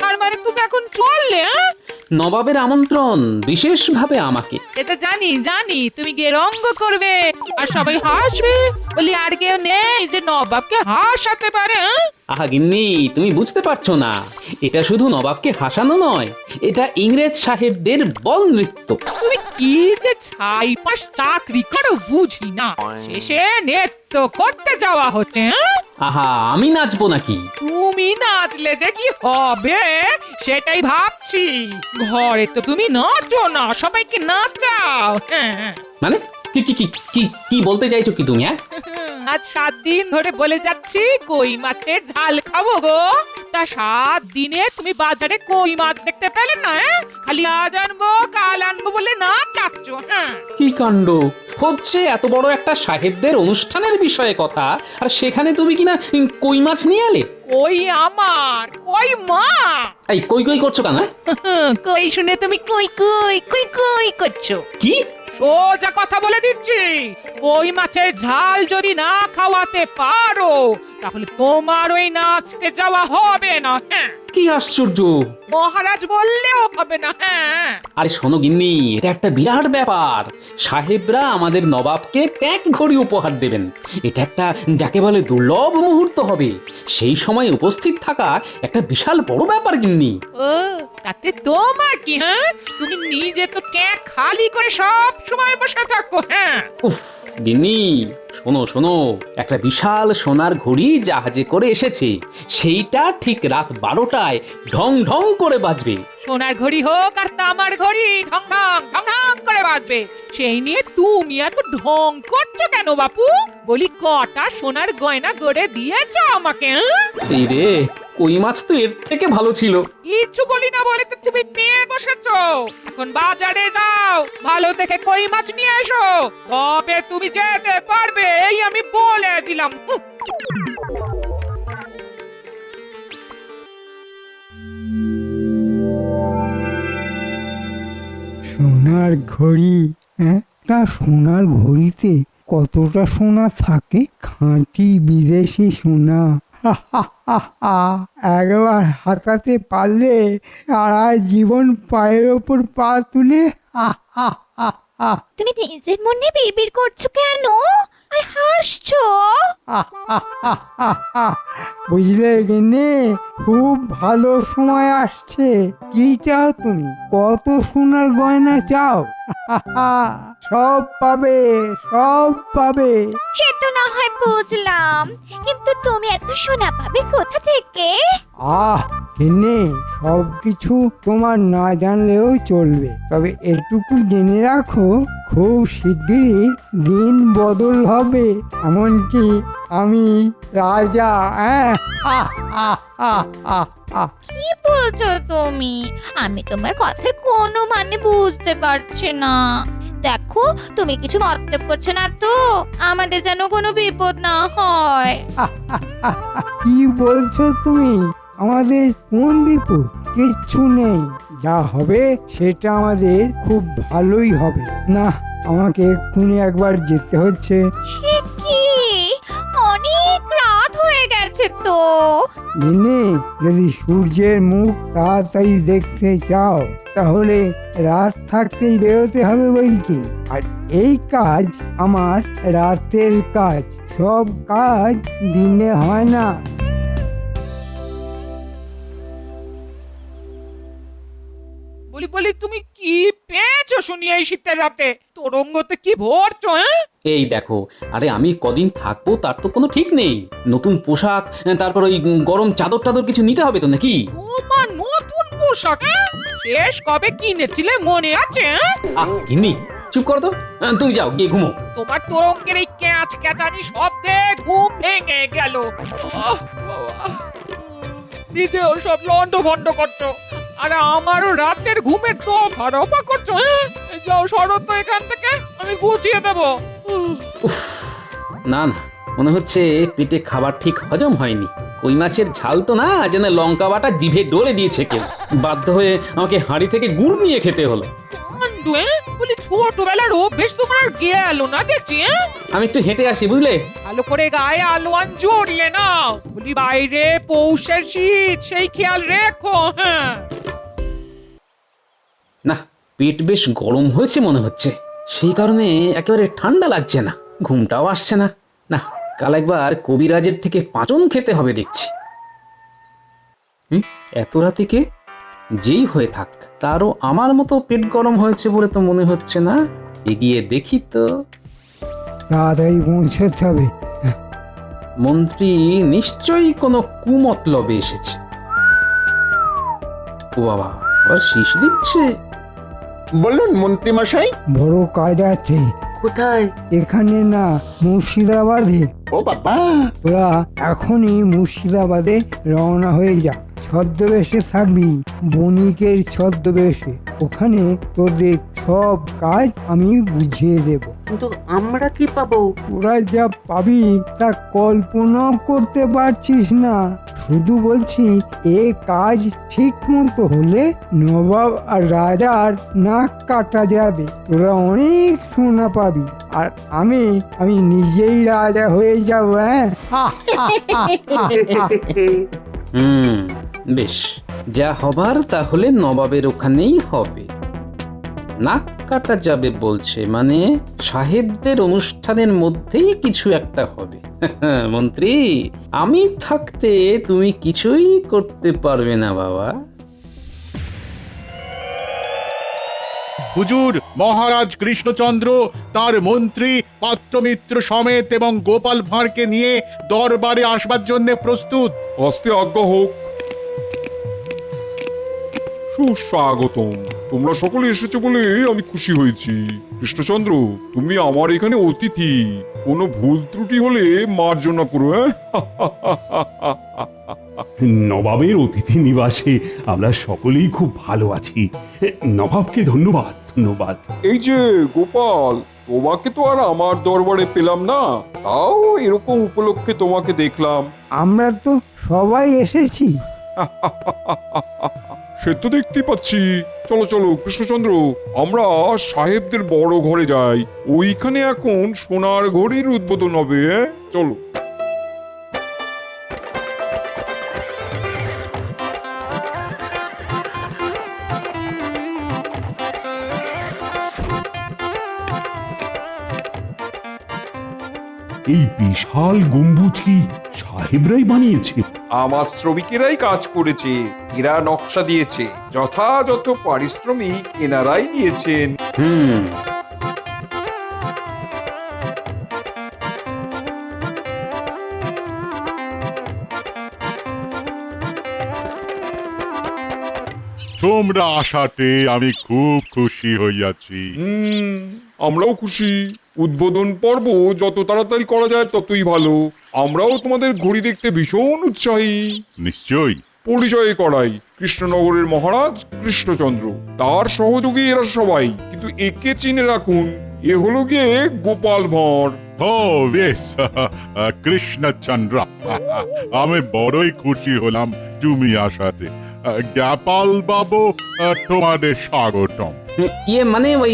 তার মানে তুমি এখন চললে? হ্যাঁ, নবাবের আমন্ত্রণ বিশেষভাবে আমাকে। এটা জানি জানি, তুমি গিয়ে রঙ্গ করবে আর সবাই হাসবে বলি আর কেউ নেই যে নবাবকে হাসাতে পারে। হ্যাঁ? আহা গিন্নি, তুমি বুঝতে পারছো না, এটা শুধু নবাবকে হাসানো নয়, এটা ইংরেজ সাহেবদের বল নৃত্য। তুমি কি যে ছাই পাশ চাকরি করো বুঝি না, শেষে নৃত্য করতে যাওয়া হচ্ছে। হ্যাঁ? আহা, আমি নাচবো নাকি? তুমি নাচলে যে কি হবে সেটাই ভাবছি। ঘরে তো তুমি নাচো না, সবাইকে নাচাও। হ্যাঁ, মানে কি কি কি কি কি বলতে চাইছো কি তুমি? আজ 7 দিন ধরে বলে যাচ্ছি কই মাছের ঝাল খাবো গো, তা 7 দিনে তুমি বাজারে কই মাছ দেখতে পেলে না? খালি আজ আনবো কাল আনবো বলে না চাচ্ছ। হ্যাঁ, কি কাণ্ড হচ্ছে! এত বড় একটা সাহেবদের অনুষ্ঠানের বিষয়ে কথা, আর সেখানে তুমি কিনা কই মাছ নিয়ে এলে। কই আমার, কই মা। এই কই কই করছো কেন? কই শুনে তুমি কই কই কই কই করছো? কি সোজা কথা বলে দিচ্ছি, ওই মাছের ঝাল যদি না খাওয়াতে পারো তাহলে তোমার ওই নাচতে যাওয়া হবে না। হ্যাঁ, কি আশ্চর্য! মহারাজ বললেও হবে না। হ্যাঁ, আরে শোনো গিন্নি, এটা একটা বিরাট ব্যাপার। সাহেবরা আমাদের নবাবকে ট্যাক ঘড়ি উপহার দেবেন। এটা একটা যাকে বলে দুর্লভ মুহূর্ত হবে। সেই সময় উপস্থিত থাকা একটা বিশাল বড় ব্যাপার গিন্নি। ও, তাতে তোমার কি? হ্যাঁ, তুমি নিজে তো ট্যাক খালি করে সব সময় বসে থাকো। হ্যাঁ, উফ গিন্নি, শোনো শোনো, একটা বিশাল সোনার ঘড়ি জাহাজে করে এসেছে। সেইটা ঠিক রাত 12টায় ঢং ঢং করে বাজবে। সোনার ঘড়ি হোক আর তামার ঘড়ি, ঢং ঢং ঢং ঢং করে বাজবে। সেই নিয়ে তুমি এত ঢং করছো কেন বাপু? বলি কটা সোনার গয়না গড়ে দিয়েছো আমাকে? এই রে, কই মাছ তো এর থেকে ভালো ছিল। কিচ্ছু বলি না বলে তো তুমি পেয়ে বসেছো। এখন বাজারে যাও, ভালো দেখে কই মাছ নিয়ে এসো, তবে তুমি যেতে পারবে, এই আমি বলে দিলাম। সোনার ঘড়ি, হ্যাঁ? তা সোনার ঘড়িতে কতটা সোনা থাকে? খাঁটি বিদেশি সোনা। একবার হাতাতে পারলে সারা জীবন পায়ের ওপর পা তুলে। তুমি নিজের মনে বিড়বিড় করছো কেন আর হাসছো? বুঝলে গেনে, খুব ভালো সময় আসছে। কি চাও তুমি? কত সোনার গয়না চাও? সব পাবে, সব পাবে। সে তো না হয় বুঝলাম, কিন্তু তুমি এত সোনা পাবে কোথা থেকে? গেনে, সব কিছু তোমার না জানলেও চলবে, তবে এটুকু জেনে রাখো, খুব শিগগিরই দিন বদল হবে। এমনকি আমি রাজা। কি বলছো তুমি? আমি তোমার কথার কোনো মানে বুঝতে পারছি না। দেখো, তুমি কিছু মতলব করছো না তো, আমাদের যেন কোনো বিপদ না হয়। কি বলছো তুমি? আমাদের কোন বিপদ? কিচ্ছু নেই। যা হবে সেটা আমাদের খুব ভালোই হবে। না, আমাকে এক্ষুনি একবার যেতে হচ্ছে। সে কি? অনেক রাত হয়ে গেছে। লেগেছে তো। গিন্নি, যদি সূর্যের মুখ তাড়াতাড়ি দেখতে চাও তাহলে রাত থাকতেই বেরোতে হবে বই কি। আর এই কাজ আমার রাতের কাজ, সব কাজ দিনে হয় না। বলি তুমি কি পেয়েছো শুনি এই শীতের রাতে? তোরঙ্গতে কি ভরছো? হ্যাঁ, এই দেখো, আরে আমি কদিন থাকবো তার তো কোনো ঠিক নেই। নতুন পোশাক, তারপর ওই গরম চাদর টাদর কিছু নিতে হবে তো নাকি? তোমার নতুন পোশাক? শেষ কবে কিনেছিলে মনে আছে? গিন্নি চুপ করো তো, তুমি যাও গিয়ে ঘুমো। তোমার তোরঙ্গের এই ক্যাচ ক্যাচানি শব্দে ঘুম ভেঙে গেল। নিজেও সব লন্ড ভন্ড করছো, আর আমারও রাতের ঘুমের তো ভাড়া করছো। যাও সরো তো এখান থেকে, আমি গুছিয়ে দেবো। উফ, না না, মনে হচ্ছে পেটে খাবার ঠিক হজম হয়নি। কই মাছের ঝাল তো না, যেন লঙ্কা বাটা জিভে ডলে দিয়েছে কেউ। বাধ্য হয়ে আমাকে হাঁড়ি থেকে গুড় নিয়ে খেতে হলো। বলি ছোটবেলার অভ্যেস তোমার আর গেল না দেখছি। আমি একটু হেঁটে আসি, বুঝলে? ভালো করে গায়ে আলোয়ান জড়িয়ে নাও। বলি বাইরে পৌষের শীত, সেই খেয়াল রেখো। হ্যাঁ, না, পেট বেশ গরম হয়েছে মনে হচ্ছে, সেই কারণে একেবারে ঠান্ডা লাগছে না, ঘুমটাও আসছে না। না, কাল একবার কবিরাজের থেকে পাঁচন খেতে হবে দেখছি। এত রাতে কে? যেই হয়ে থাক, তারও আমার মতো পেট গরম হয়েছে বলে তো মনে হচ্ছে না। এগিয়ে দেখি তো। তাড়াতাড়ি পৌঁছতে হবে। মন্ত্রী নিশ্চয়ই কোনো কুমতলবে এসেছে। ও বাবা, আবার শীষ দিচ্ছে। বলুন মন্ত্রী মশাই। বড় কাজ আছে। কোথায়? এখানে না, মুর্শিদাবাদে। ও বাবা, তোরা এখনই মুর্শিদাবাদে রওনা হয়ে যা। ছদ্মবেশে থাকবি, বণিকের ছদ্মবেশে। ওখানে তোদের সব কাজ আমি বুঝিয়ে দেব। কিন্তু আমরা কি পাবো? তোরা যা পাবি তা কল্পনাও করতে পারছিস না। শুধু বলছি, এ কাজ ঠিক মতো হলে নবাব আর রাজার নাক কাটা যাবে। তোরা অনেক সোনা পাবি, আর আমি নিজেই রাজা হয়ে যাবো। বেশ, যা হবার তাহলে নবাবের ওখানেই হবে। নাক কাটা যাবে বলছে, মানে সাহেবদের অনুষ্ঠানের মধ্যেই কিছু একটা হবে। মন্ত্রী, আমি থাকতে তুমি কিছুই করতে পারবে না বাবা। হুজুর, মহারাজ কৃষ্ণচন্দ্র তার মন্ত্রী পাত্রমিত্র সমেত এবং গোপাল ভাঁড়কে নিয়ে দরবারে আসবার জন্য প্রস্তুত। আস্তে আজ্ঞা হোক। সুস্বাগতম। তোমরা সকলে এসেছো বলে আমি খুশি হয়েছি। কৃষ্ণচন্দ্র, তুমি আমার এখানে অতিথি। কোনো ভুল ত্রুটি হলে মার্জনা করো। নবাবের অতিথি নিবাসে আমরা সকলেই খুব ভালো আছি। নবাবকে ধন্যবাদ। ধন্যবাদ। এই যে গোপাল, তোমাকে তো আর আমার দরবারে পেলাম না, তাও এরকম উপলক্ষে তোমাকে দেখলাম। আমরা তো সবাই এসেছি। সে তো দেখতেই পাচ্ছি। চলো চলো কৃষ্ণচন্দ্র, আমরা সাহেবদের বড় ঘরে যাই। ওইখানে এখন সোনার ঘড়ির উদ্বোধন হবে। চলো। এই বিশাল গম্বুজ কি সাহেবরাই বানিয়েছে? আমার শ্রমিকেরাই কাজ করেছে, এরা নকশা দিয়েছে, যথাযথ পারিশ্রমিক এনারাই দিয়েছেন। তোমরা আসাতে আমি খুব খুশি হইয়াছি। আমরাও খুশি। উদ্বোধন পর্ব যত তাড়াতাড়ি করা যায় ততই ভালো। আমরাও তোমাদের ঘড়ি দেখতে ভীষণ উৎসাহী। নিশ্চয়ই। পরিচয় করাই, কৃষ্ণনগরের মহারাজ কৃষ্ণচন্দ্র, তার সহযোগী এরা সবাই। কিন্তু একে চিনে রাখুন, এ হলো গিয়ে গোপাল ভাঁড়। ও বেশ, কৃষ্ণচন্দ্র, আমি বড়ই খুশি হলাম তুমি আসাতে। গোপাল বাবু, তোমাদের স্বাগতম। ইয়ে মানে ওই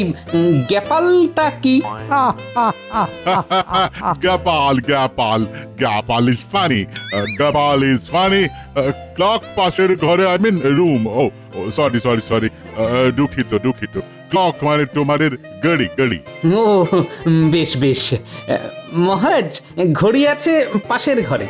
গ্যাপালটা কি? Gopal Gopal Gopal is funny, Gopal is funny. Clock পাশের ঘরে, I mean room. Oh sorry sorry sorry, দুঃখিত দুঃখিত। ক্লক মানে তোমাদের গাড়ি গাড়ি। ও বেশ বেশ। মহারাজ, ঘড়ি আছে পাশের ঘরে।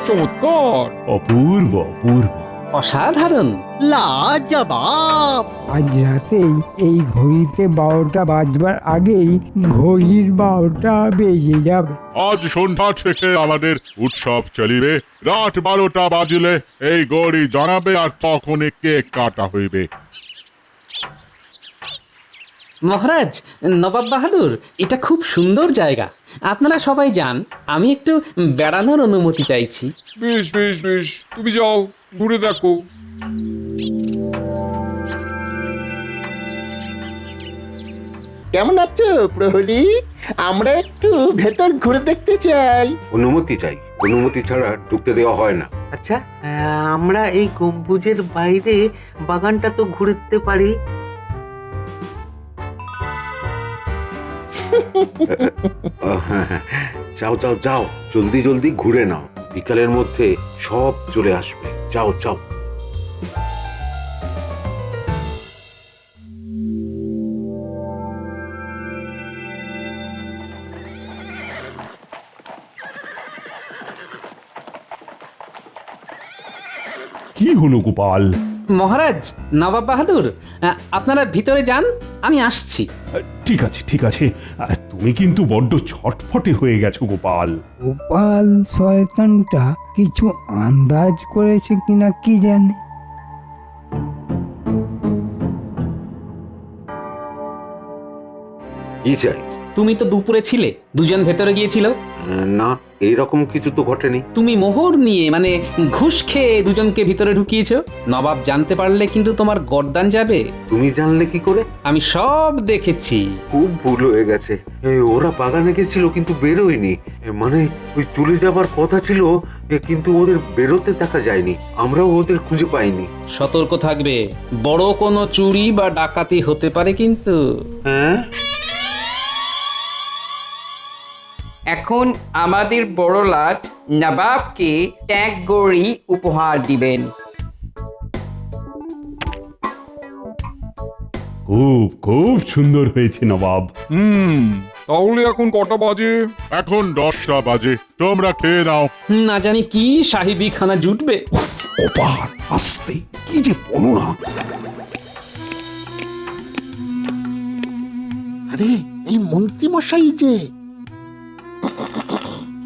চমৎকার। অপূর্ব অপূর্ব। অসাধারণ। লাজবাব! আজ রাতেই এই ঘড়িতে 12টা বাজবার আগেই ঘড়ির 12টা বেজে যাবে। আজ সন্ধ্যা থেকে আমাদের উৎসব চলিবে। রাত 12টা বাজিলে এই গড়ি জানাবে, আর তখন কেক কাটা হইবে। মহারাজ, নবাব বাহাদুর, এটা খুব সুন্দর জায়গা। আপনারা সবাই যান, আমি একটু বেড়ানোর অনুমতি চাইছি। বেশ বেশ বেশ, তুমি যাও, ঘুরে দেখো। কেমন আছো প্রহরী? আমরা একটু ভেতর ঘুরে দেখতে চাই। অনুমতি চাই, অনুমতি ছাড়া ঢুকতে দেওয়া হয় না। আচ্ছা, আমরা এই গম্বুজের বাইরে বাগানটা তো ঘুরতে পারি। যাও যাও যাও, জলদি জলদি ঘুরে নাও, বিকালের মধ্যে সব চলে আসবে। যাও যাও। কি হলো গোপাল? মহারাজ, নবাব বাহাদুর, আপনারা ভিতরে যান, আমি আসছি। ঠিক আছে ঠিক আছে, তুমি কিন্তু বড্ড ছটফটে হয়ে গেছো গোপাল। গোপাল শয়তানটা কিছু আন্দাজ করেছে কিনা কি জানে। কি চাই? তুমি তো দুপুরে ছিলে, দুজন ভেতরে গিয়েছিল। না, এইরকম কিছু তো ঘটেনি। তুমি মোহর নিয়ে, মানে ঘুষ খেয়ে দুজনকে ভিতরে ঢুকিয়েছো। নবাব জানতে পারলে কিন্তু তোমার গর্দান যাবে। তুমি জানলে কি করে? আমি সব দেখেছি। খুব ভুল হয়ে গেছে। ওরা বাগানে গেছিল কিন্তু বেরোয়নি। মানে ওই চলে যাবার কথা ছিল, কিন্তু ওদের বেরোতে দেখা যায়নি। আমরাও ওদের খুঁজে পাইনি। সতর্ক থাকবে, বড় কোনো চুরি বা ডাকাতি হতে পারে কিন্তু। হ্যাঁ, এখন আমাদের বড় লাট নবাবকে ট্যাগ গড়ি উপহার দিবেন। খুব খুব সুন্দর হয়েছে নবাব। তাহলে এখন কটা বাজে? এখন 10টা বাজে। তোমরা খেয়ে নাও। না জানি কি সাহিবি খানা জুটবে। গোপাল, আস্তে, কি যে বলো না। আরে, এই মন্ত্রী মশাই যে।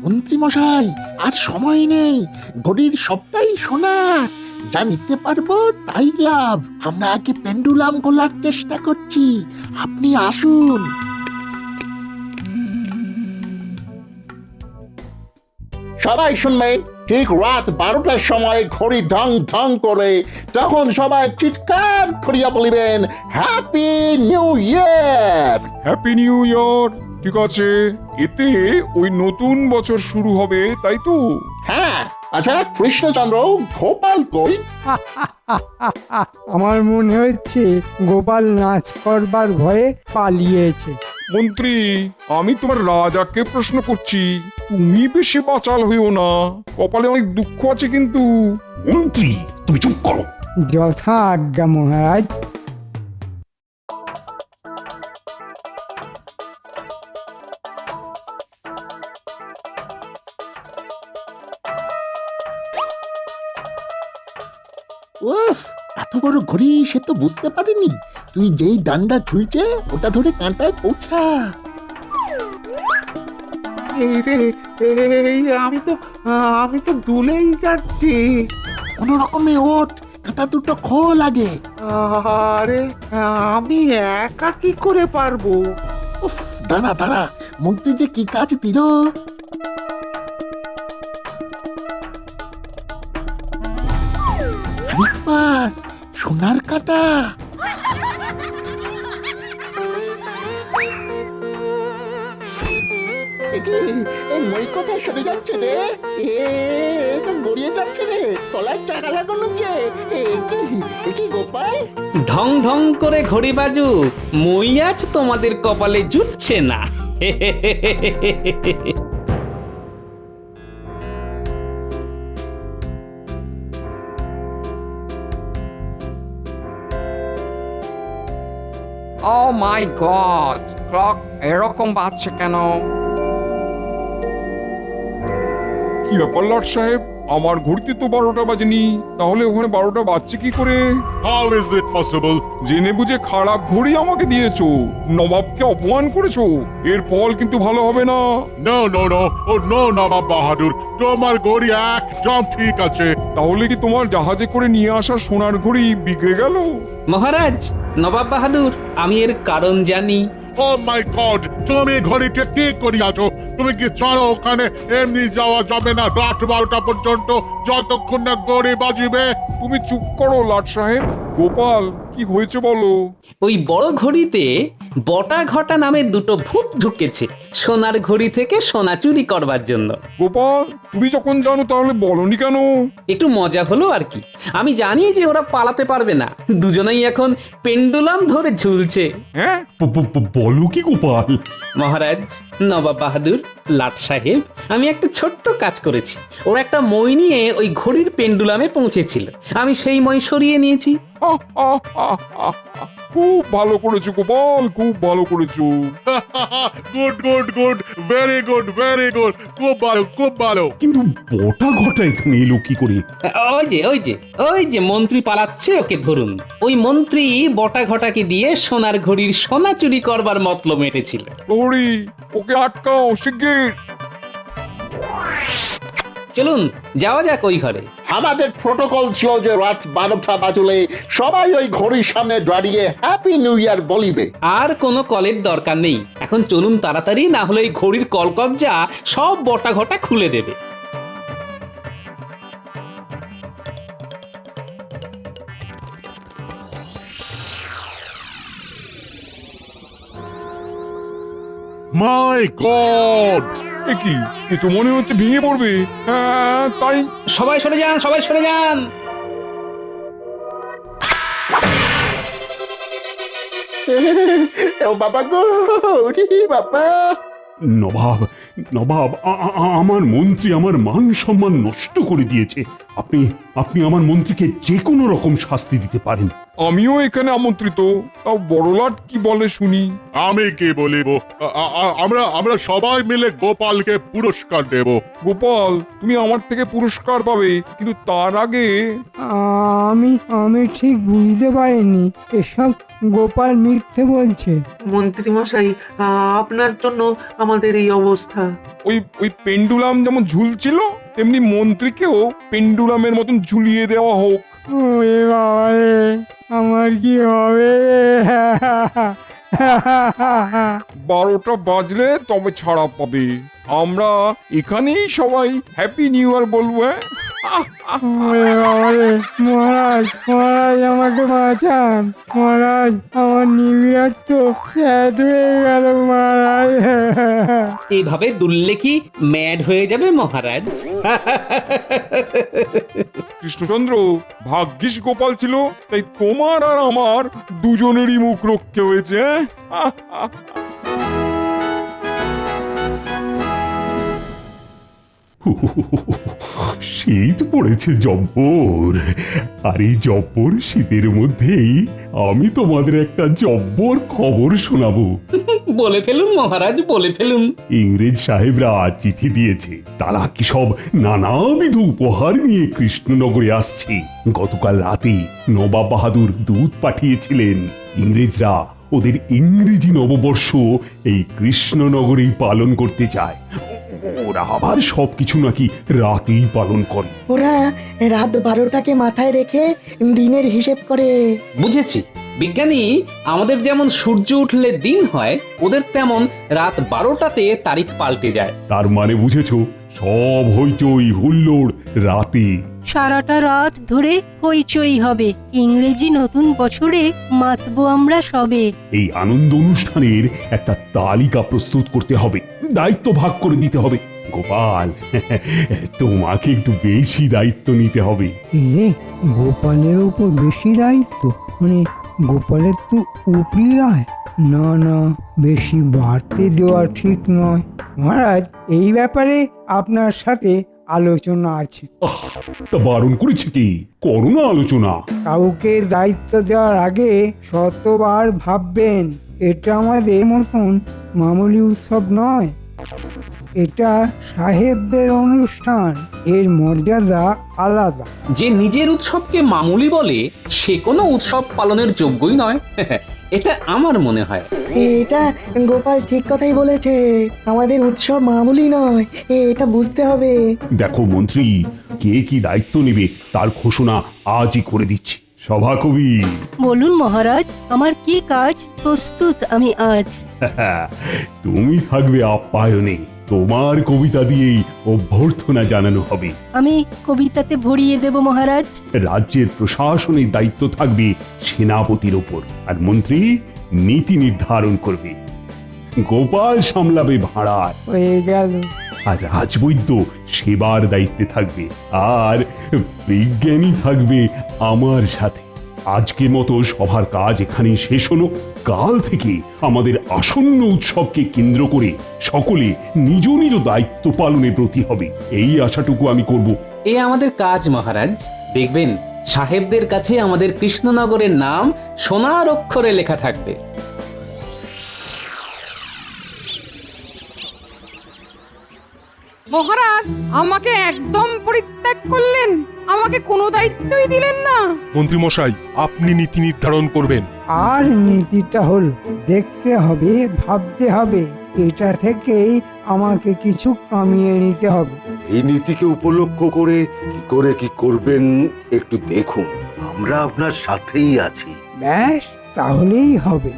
মন্ত্রী মশাই, আর সময় নেই। ঘড়ির সবটাই সোনার, যা নিতে পারবো তাই লাভ। আমরা আগে পেন্ডুলাম খোলার চেষ্টা করছি, আপনি আসুন। সবাই শুনবেন, ঠিক রাত 12টার সময় ঘড়ি ঢং ঢং করে, তখন সবাই চিৎকার করিয়া বলিবেন, happy new year. Happy new year. ঠিক আছে, এতে ওই নতুন বছর শুরু হবে, তাই তো? হ্যাঁ। আচ্ছা কৃষ্ণচন্দ্র, গোপাল কই? আমার মনে হচ্ছে গোপাল নাচ করবার ভয়ে পালিয়েছে। মন্ত্রী, আমি তোমার রাজাকে প্রশ্ন করছি, তুমি বেশি বাচাল হইও না, কপালে অনেক দুঃখ আছে কিন্তু। মন্ত্রী, তুমি চুপ করো। যথা আজ্ঞা মহারাজ। উফ, এত বড় ঘড়ি সে তো বুঝতে পারেনি। তুই যেই ডান্ডা ঝুলছে ওটা ধরে কাঁটায় পৌঁছা। এই রে, আমি তো দুলেই যাচ্ছি। কোন রকমে ওঠ, কাঁটা দুটো খোল আগে। আরে, আমি একা কি করে পারবো? উফ, দাঁড়া দাঁড়া, মন্ত্রী যে কি কাজ দিল। রিকপাস, সোনার কাটা। এই মই কোথায় সরে যাচ্ছে রে? তো গড়িয়ে যাচ্ছে রে, তলায় টাকা লাগানো যে। কি গোপাল? ঢং ঢং করে ঘড়ি বাজু, মই আজ তোমাদের কপালে জুটছে না। ও মাই গড, ক্লক এরকম বাজছে কেন? কি ব্যাপার লাট সাহেব, আমার ঘড়িতে তো 12টা বাজেনি, তাহলে ওখানে 12টা বাজছে কি করে? How is it possible? জেনে বুঝে খারাপ ঘড়ি আমাকে দিয়েছো, নবাবকে অপমান করেছো, এর ফল কিন্তু ভালো হবে না। নো নো নো, ও নো নবাব বাহাদুর, তোমার ঘড়ি একদম ঠিক আছে। তাহলে কি তোমার জাহাজে করে নিয়ে আসা সোনার ঘড়ি বিগড়ে গেল? মহারাজ, নবাব বাহাদুর, আমি এর কারণ জানি। ও মাই গড, তুমি ঘড়িটা কি করিয়াছো? তুমি কি জানো ওখানে এমনি যাওয়া যাবে না রাত 12টা পর্যন্ত, যতক্ষণ না ঘড়ি বাজিবে? তুমি চুপ করো লাট সাহেব। গোপাল, কি হয়েছে বলো? ওই বড় ঘড়িতে বটা ঘটা নামে দুটো ভূত ঢুকেছে সোনার ঘড়ি থেকে সোনা চুরি করবার জন্য। গোপাল, তুমি যখন জানো তাহলে বলনি কেন? একটু মজা হলো আর কি। আমি জানি যে ওরা পালাতে পারবে না, দুজনেই এখন পেন্ডুলাম ধরে ঝুলছে। হ্যাঁ, বলো কি গোপাল? মহারাজ, নবাব বাহাদুর, লাট সাহেব, আমি একটা ছোট্ট কাজ করেছি। ওরা একটা মই নিয়ে ওই ঘড়ির পেন্ডুলামে পৌঁছেছিল, আমি সেই মই সরিয়ে নিয়েছি। খুব ভালো করেছো গোপাল, খুব ভালো করেছো। Good good good, very good very good, খুব ভালো খুব ভালো। কিন্তু বটা ঘটা এখানে এলো কি করে? ওই যে মন্ত্রী পালাচ্ছে, ওকে ধরুন। ওই মন্ত্রী বটা ঘটাকে দিয়ে সোনার ঘড়ির সোনা চুরি করবার মতলব মেটেছিল। প্রহরী, ওকে আটকাও শিগগির। চলুন যাওয়া যাক ওই ঘরে। আমাদের প্রোটোকল ছিল যে রাত 12টা বাজলে সবাই ওই ঘড়ির সামনে দাঁড়িয়ে হ্যাপি নিউ ইয়ার বলিবে। আর কোনো কলের দরকার নেই, এখন চলুন তাড়াতাড়ি, না হলে এই ঘড়ির কলকবজা সব বটা ঘটা খুলে দেবে। মাই গড, এ কি, এ তো মনে হচ্ছে ভেঙে পড়বে। হ্যাঁ তাই। সবাই সরে যান, সবাই সরে যান। ও বাবা গো, বাবা। নবাব, নবাব, আমার মন্ত্রী আমার মান সম্মান নষ্ট করে দিয়েছে। আপনি আপনি আমার মন্ত্রীকে যে কোনো রকম শাস্তি দিতে পারেন। আমিও এখানে আমন্ত্রিত, তাও বড়লাট কি বলে শুনি। আমি কি বলিব? আমরা সবাই মিলে গোপালকে পুরস্কার দেব। গোপাল, তুমি আমার থেকে পুরস্কার পাবে, কিন্তু তার আগে আমি ঠিক বুঝতে পারিনি, এসব গোপাল মিথ্যে বলছে। মন্ত্রী মশাই, আপনার জন্য আমাদের এই অবস্থা। ওই পেন্ডুলাম যেমন ঝুলছিল, তেমনি মন্ত্রীকেও পেন্ডুলামের মতন ঝুলিয়ে দেওয়া হোক। ওরে বাবা রে, আমার কি হবে? 12টা বাজলে তবে ছাড়া পাবে। আমরা এখানেই সবাই হ্যাপি নিউ ইয়ার বলবো। ওরে বাবা রে, মহারাজ, মহারাজ আমাকে বাঁচান। মহারাজ, আমার নিউ ইয়ার তো স্যাড হয়ে গেল মহারাজ। এইভাবে দুললে কি ম্যাড হয়ে যাবে মহারাজ? কৃষ্ণচন্দ্র, ভাগ্যিস গোপাল ছিল, তাই তোমার আর আমার দুজনেরই মুখ রক্ষে হয়েছে। শীত পড়েছে জব্বর, আর এই জব্বর শীতের মধ্যেই আমি তোমাদের একটা জব্বর খবর শোনাবো। বলে ফেলুন মহারাজ, বলে ফেলুন। ইংরেজ সাহেবরা চিঠি দিয়েছে, তারা কি সব নানাবিধ উপহার নিয়ে কৃষ্ণনগরে আসছে। গতকাল রাতে নবাব বাহাদুর দূত পাঠিয়েছিলেন। ইংরেজরা ওদের ইংরেজি নববর্ষ এই কৃষ্ণনগরেই পালন করতে চায়। ওরা আবার সবকিছু নাকি রাতেই পালন করে। ওরা রাত 12টাকে মাথায় রেখে দিনের হিসেব করে। বুঝেছি, বিজ্ঞানী, আমাদের যেমন সূর্য উঠলে দিন হয়, ওদের তেমন রাত 12টাতে তারিখ পাল্টে যায়। তার মানে বুঝেছো, সব হইচই হুল্লোড় রাতে। সারাটা রাত ধরে হইচই হবে, ইংরেজি নতুন বছরে মাতবো আমরা সবে। এই আনন্দ অনুষ্ঠানের একটা তালিকা প্রস্তুত করতে হবে, দায়িত্ব ভাগ করে দিতে হবে। গোপাল, তোমাকে একটু বেশি দায়িত্ব নিতে হবে। রে, গোপালের উপর বেশি দায়িত্ব? মানে গোপালের তো উপরি আয়। না না, বেশি বাড়তে দেওয়া ঠিক নয় মহারাজ। এই ব্যাপারে আপনার সাথে আলোচনা আছে। তা বারণ করেছে কি? করো না আলোচনা। কাউকে দায়িত্ব দেওয়ার আগে শতবার ভাববেন। এটা আমাদের মতন মামুলি উৎসব নয়, এটা সাহেবদের অনুষ্ঠান, এর মর্যাদা আলাদা। যে নিজের উৎসবকে মামুলি বলে, সে কোনো উৎসব পালনের যোগ্যই নয়। এটা আমার মনে হয়। এটা গোপাল ঠিক কথাই বলেছে, আমাদের উৎসব মামুলি নয়, এটা বুঝতে হবে। দেখো মন্ত্রী, কে কি দায়িত্ব নেবে তার ঘোষণা আজই করে দিচ্ছি। সভাকবি, বলুন মহারাজ, আমার কি কাজ? প্রস্তুত আমি আজ। তুমি থাকবে আপ্যায়নে, তোমার কবিতা দিয়েই অভ্যর্থনা জানানো হবে। আমি কবিতাতে ভরিয়ে দেব মহারাজ। রাজ্যের প্রশাসনের দায়িত্ব থাকবে সেনাপতির ওপর, আর মন্ত্রী নীতি নির্ধারণ করবে। গোপাল সামলাবে ভাড়ার, হয়ে গেল। আর রাজবৈদ্য সেবার দায়িত্বে থাকবে, আর বিজ্ঞানী থাকবে আমার সাথে। আজকের মতো সভার কাজ এখানেই শেষ হলো। কাল থেকে আমাদের আসন্ন উৎসবকে কেন্দ্র করে সকলে নিজ নিজ দায়িত্ব পালনে ব্রতী হবে, এই আশাটুকু আমি করব। এ আমাদের কাজ মহারাজ। দেখবেন, সাহেবদের কাছে আমাদের কৃষ্ণনগরের নাম সোনার অক্ষরে লেখা থাকবে। মহারাজ আমাকে একদম পরিত্যাগ করলেন, আমাকে কোনো দায়িত্বই দিলেন না। মন্ত্রী মশাই, আপনি নীতি নির্ধারণ করবেন। আর নীতিটা হলো দেখতে হবে, ভাবতে হবে, এটা থেকেই আমাকে কিছু কামিয়ে নিতে হবে। এই নীতিকে উপলক্ষ করে কি করবেন একটু দেখুন, আমরা আপনার সাথেই আছি। ব্যাস, তাহলেই হবে।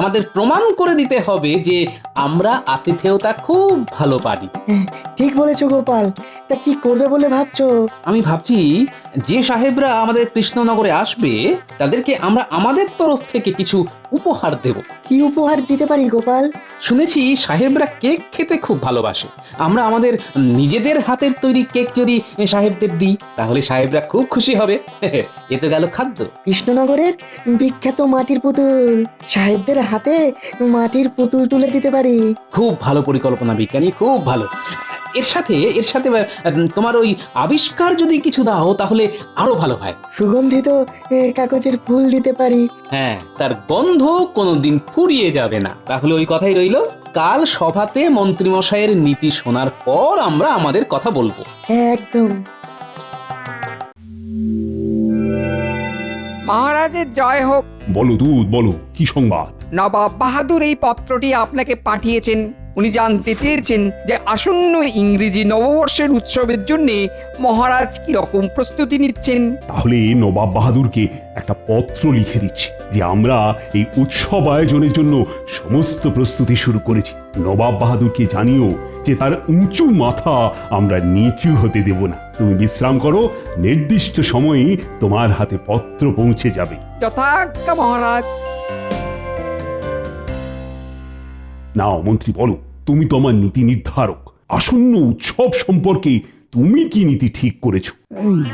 আমাদের প্রমাণ করে দিতে হবে যে আমরা আতিথেয়তা খুব ভালো পারি। ঠিক বলেছো গোপাল, তা কি করবে বলে ভাবছো? আমি ভাবছি, যে সাহেবরা আমাদের কৃষ্ণনগরে আসবে তাদেরকে আমরা আমাদের তরফ থেকে কিছু উপহার দেব। কি উপহার দিতে পারি গোপাল? শুনেছি সাহেবরা কেক খেতে খুব ভালোবাসে। আমরা আমাদের নিজেদের হাতের তৈরি কেক যদি সাহেবদের দিই, তাহলে সাহেবরা খুব খুশি হবে। এ তো গেল খাদ্য। কৃষ্ণনগরের বিখ্যাত মাটির পুতুল, সাহেবদের হাতে মাটির পুতুল তুলে দিতে পারি। খুব ভালো পরিকল্পনা বিজ্ঞানী, খুব ভালো। এর সাথে তোমার ওই আবিষ্কার যদি কিছু দাও তাহলে আরো ভালো হয়। সুগন্ধিত কাগজের ফুল দিতে পারি। হ্যাঁ, তার গন্ধ কোনোদিন ফুরিয়ে যাবে না। তাহলে ওই কথাই রইলো, কাল সভাতে মন্ত্রীমশাইয়ের নীতি শোনার পর আমরা আমাদের কথা বলবো। একদম। মহারাজের জয় হোক। বলো দুধ, বলো কি সংবাদ? নবাব বাহাদুর এই পত্রটি আপনাকে পাঠিয়েছেন। উনি জানতে চেয়েছেন যে আসন্ন ইংরেজি নববর্ষের উৎসবের জন্য মহারাজ কি রকম প্রস্তুতি নিচ্ছেন। তাহলে নবাব বাহাদুরকে একটা পত্র লিখে দিচ্ছি যে আমরা এই উৎসব আয়োজনের জন্য সমস্ত প্রস্তুতি শুরু করেছি। নবাব বাহাদুরকে জানিও যে তার উঁচু মাথা আমরা নিচু হতে দেব না। তুমি বিশ্রাম করো, নির্দিষ্ট সময়ে তোমার হাতে পত্র পৌঁছে যাবে। যথাজ্ঞা মহারাজ। নাও মন্ত্রী, বলো, তুমি তো আমার নীতি নির্ধারক। আসন্ন উৎসব সম্পর্কে তুমি কি নীতি ঠিক করেছো?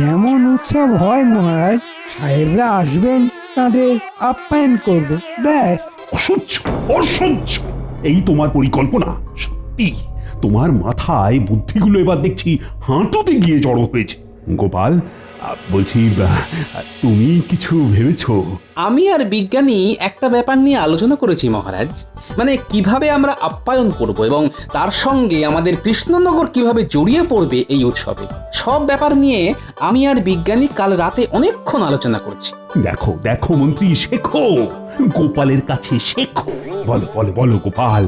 যেমন উৎসব হয় মহারাজ, সাহেবরা আসবেন, তাদের আপ্যায়ন করব, ব্যাস। অসহ্য, অসহ্য এই তোমার পরিকল্পনা। সত্যি তোমার মাথায় বুদ্ধিগুলো এবার দেখছি হাঁটুতে গিয়ে জড়ো হয়েছে। গোপাল, বলছি, তুমি কিছু ভেবেছো? আমি আর বিজ্ঞানী একটা ব্যাপার নিয়ে আলোচনা করেছি মহারাজ। মানে কিভাবে আমরা আপ্যায়ন করব এবং তার সঙ্গে আমাদের কৃষ্ণনগর কিভাবে জড়িয়ে পড়বে এই উৎসবে। সব ব্যাপার নিয়ে আমি আর বিজ্ঞানী কাল রাতে অনেকক্ষণ আলোচনা করছি। দেখো দেখো মন্ত্রী, শেখো, গোপালের কাছে শেখো। বলো বলো বলো গোপাল,